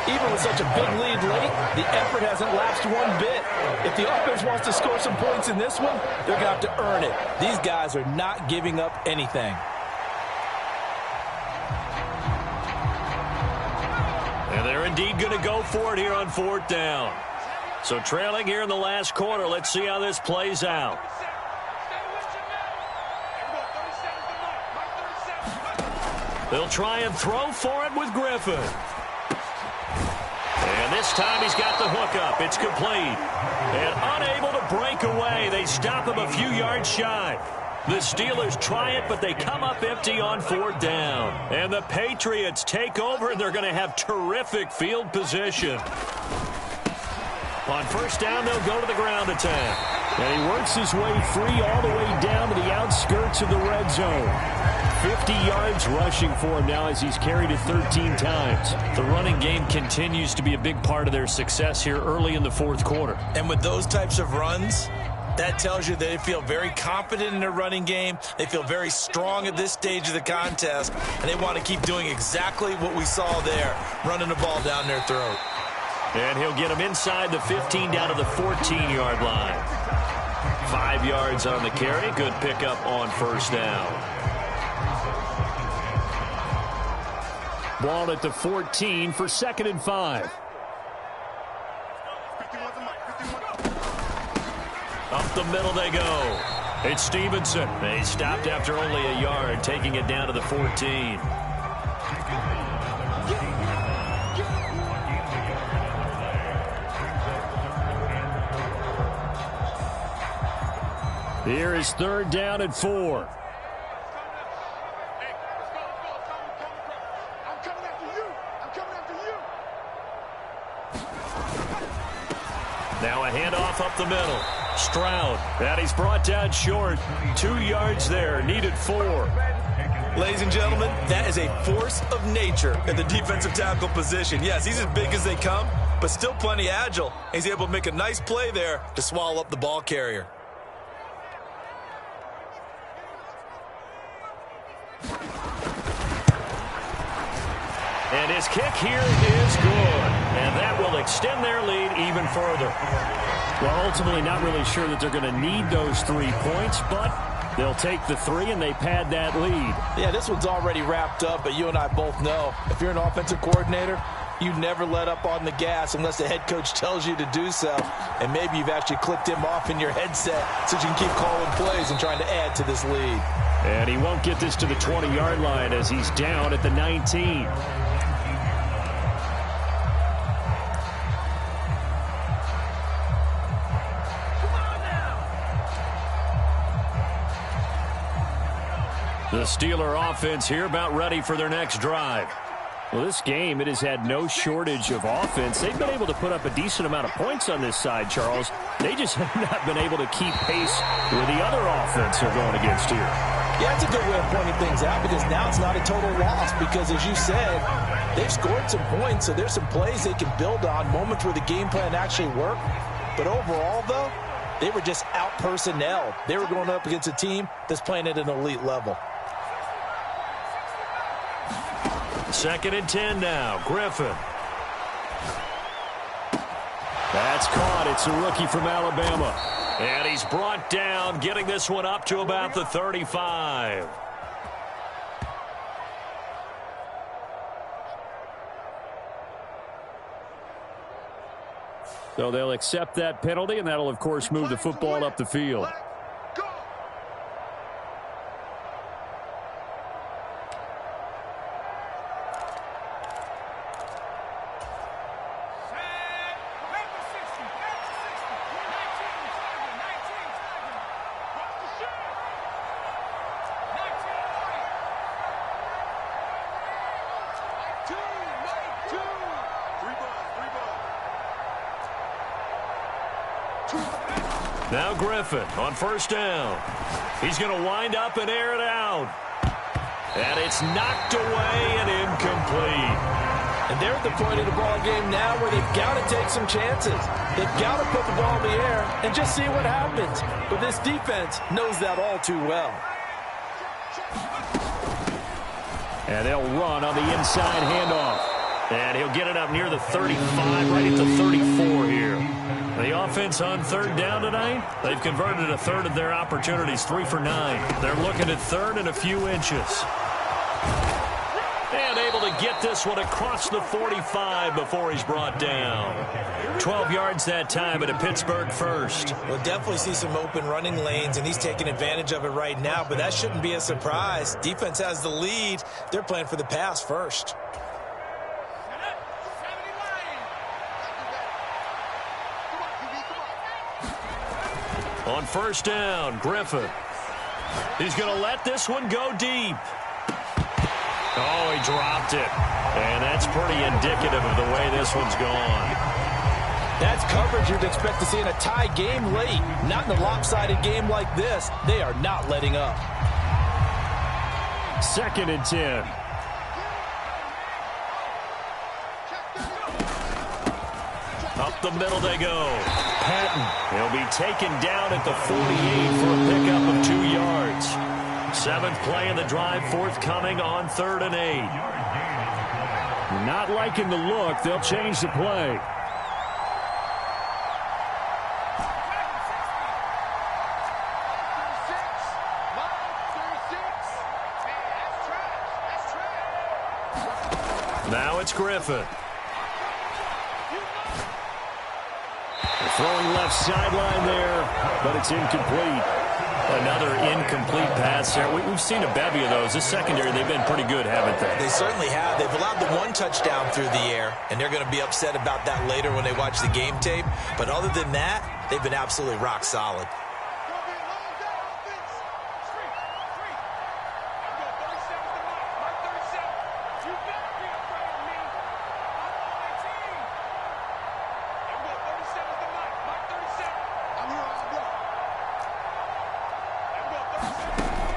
Even with such a big lead late, the effort hasn't lapsed one bit. If the offense wants to score some points in this one, they're going to have to earn it. These guys are not giving up anything. And they're indeed going to go for it here on 4th down. So trailing here in the last quarter, let's see how this plays out. They'll try and throw for it with Griffin. And this time he's got the hook up. It's complete. And unable to break away. They stop him a few yards shy. The Steelers try it, but they come up empty on 4th down. And the Patriots take over, and they're going to have terrific field position. On 1st down, they'll go to the ground attack. And he works his way free all the way down to the outskirts of the red zone. 50 yards rushing for him now as he's carried it 13 times. The running game continues to be a big part of their success here early in the 4th quarter. And with those types of runs, that tells you that they feel very confident in their running game. They feel very strong at this stage of the contest, and they want to keep doing exactly what we saw there, running the ball down their throat. And he'll get him inside the 15 down to the 14-yard line. 5 yards on the carry. Good pickup on 1st down. Ball at the 14 for 2nd and 5. Up the middle they go. It's Stevenson. They stopped after only a yard, taking it down to the 14. Here is 3rd down and 4. Now a handoff up the middle. Stroud. And he's brought down short. 2 yards there. Needed 4. Ladies and gentlemen, that is a force of nature at the defensive tackle position. Yes, he's as big as they come, but still plenty agile. He's able to make a nice play there to swallow up the ball carrier. And his kick here is good. And that will extend their lead even further. Well, ultimately not really sure that they're going to need those 3 points, but they'll take the 3 and they pad that lead. Yeah, this one's already wrapped up, but you and I both know if you're an offensive coordinator, you never let up on the gas unless the head coach tells you to do so. And maybe you've actually clicked him off in your headset so you can keep calling plays and trying to add to this lead. And he won't get this to the 20-yard line as he's down at the 19. The Steeler offense here about ready for their next drive. Well, this game, it has had no shortage of offense. They've been able to put up a decent amount of points on this side, Charles. They just have not been able to keep pace with the other offense they're going against here. Yeah, that's a good way of pointing things out because now it's not a total loss because, as you said, they've scored some points, so there's some plays they can build on, moments where the game plan actually worked. But overall, though, they were just out-personnelled. They were going up against a team that's playing at an elite level. 2nd and 10 now. Griffin. That's caught. It's a rookie from Alabama. And he's brought down, getting this one up to about the 35. So they'll accept that penalty, and that'll, of course, move the football up the field. Now Griffin on first down. He's going to wind up and air it out. And it's knocked away and incomplete. And they're at the point of the ball game now where they've got to take some chances. They've got to put the ball in the air and just see what happens. But this defense knows that all too well. And they'll run on the inside handoff. And he'll get it up near the 35, right at the 34 here. The offense on third down tonight, they've converted a third of their opportunities, 3 for 9. They're looking at third and a few inches. And able to get this one across the 45 before he's brought down. 12 yards that time at a Pittsburgh first. We'll definitely see some open running lanes, and he's taking advantage of it right now, but that shouldn't be a surprise. Defense has the lead. They're playing for the pass first. On first down, Griffin. He's going to let this one go deep. Oh, he dropped it. And that's pretty indicative of the way this one's gone. That's coverage you'd expect to see in a tie game late. Not in a lopsided game like this. They are not letting up. 2nd and 10. Up the middle they go. Patton. He'll be taken down at the 48 for a pickup of 2 yards. 7th play of the drive forthcoming on 3rd and 8. Not liking the look. They'll change the play. Now it's Griffin. Throwing left sideline there, but it's incomplete. Another incomplete pass there. We've seen a bevy of those. This secondary, they've been pretty good, haven't they? They certainly have. They've allowed the 1 touchdown through the air, and they're going to be upset about that later when they watch the game tape. But other than that, they've been absolutely rock solid.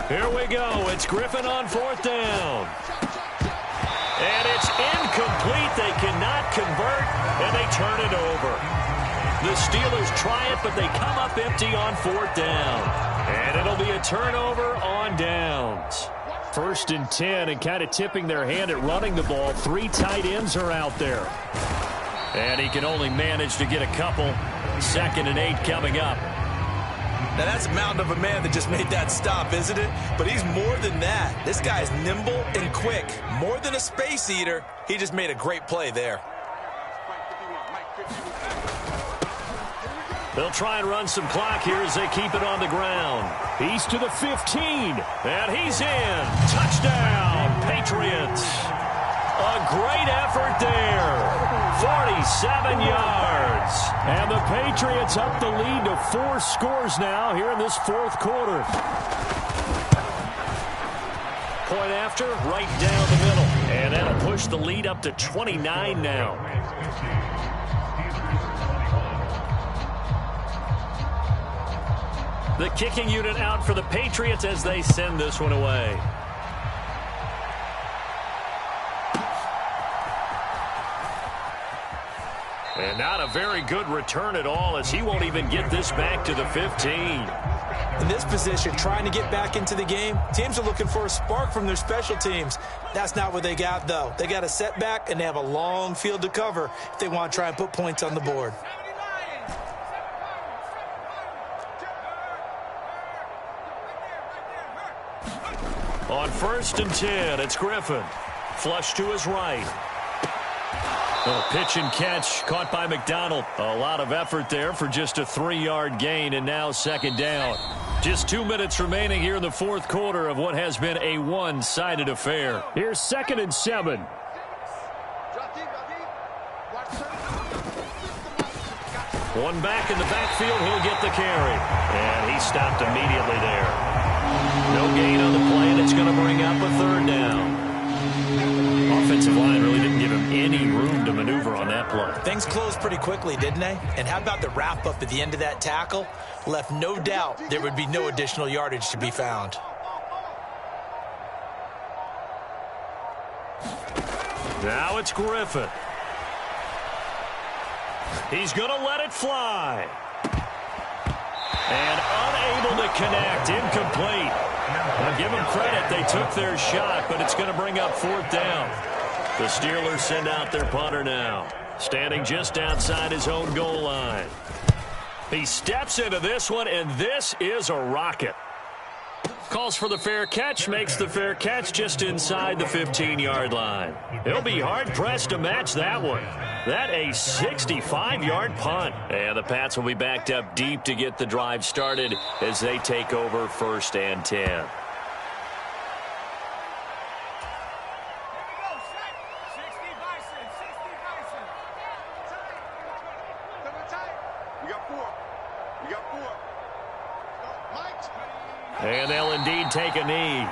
Here we go. It's Griffin on 4th down. And it's incomplete. They cannot convert, and they turn it over. The Steelers try it, but they come up empty on 4th down. And it'll be a turnover on downs. 1st and 10, and kind of tipping their hand at running the ball. 3 tight ends are out there. And he can only manage to get a couple. 2nd and 8 coming up. Now, that's a mountain of a man that just made that stop, isn't it? But he's more than that. This guy's nimble and quick. More than a space eater, he just made a great play there. They'll try and run some clock here as they keep it on the ground. He's to the 15, and he's in. Touchdown, Patriots. A great effort there. 47 yards. And the Patriots up the lead to 4 scores now here in this 4th quarter. Point after, right down the middle. And that'll push the lead up to 29 now. The kicking unit out for the Patriots as they send this one away. And not a very good return at all, as he won't even get this back to the 15. In this position, trying to get back into the game, teams are looking for a spark from their special teams. That's not what they got, though. They got a setback, and they have a long field to cover if they want to try and put points on the board. On 1st and 10, it's Griffin. Flush to his right. A pitch and catch caught by McDonald. A lot of effort there for just a 3-yard gain, and now 2nd down. Just 2 minutes remaining here in the 4th quarter of what has been a one-sided affair. Here's 2nd and 7. One back in the backfield, he'll get the carry. And he stopped immediately there. No gain on the play, and it's going to bring up a 3rd down. Offensive line really didn't give him any room to maneuver on that play. Things closed pretty quickly, didn't they? And how about the wrap-up at the end of that tackle? Left no doubt there would be no additional yardage to be found. Now it's Griffin. He's going to let it fly. And unable to connect. Incomplete. Now give them credit. They took their shot, but it's going to bring up 4th down. The Steelers send out their punter now. Standing just outside his own goal line. He steps into this one, and this is a rocket. Calls for the fair catch, makes the fair catch just inside the 15-yard line. He'll be hard-pressed to match that one. That a 65-yard punt. And the Pats will be backed up deep to get the drive started as they take over 1st and 10. And they'll indeed take a knee.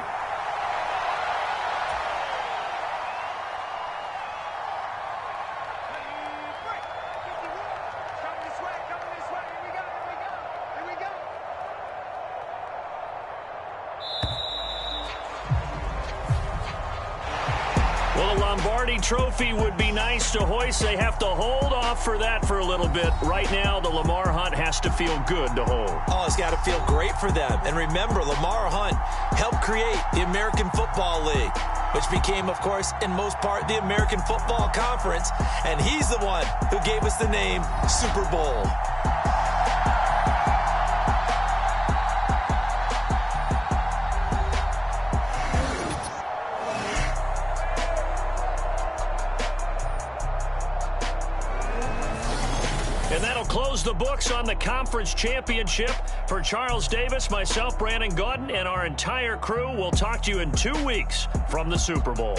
Well, the Lombardi Trophy would be nice to hoist. They have to hold off for that for a little bit. Right now, the Lamar Hunt has to feel good to hold. Oh, it's got to feel great for them. And remember, Lamar Hunt helped create the American Football League, which became, of course, in most part, the American Football Conference. And he's the one who gave us the name Super Bowl. And that'll close the books on the conference championship. For Charles Davis, myself, Brandon Gaudin, and our entire crew, we'll talk to you in 2 weeks from the Super Bowl.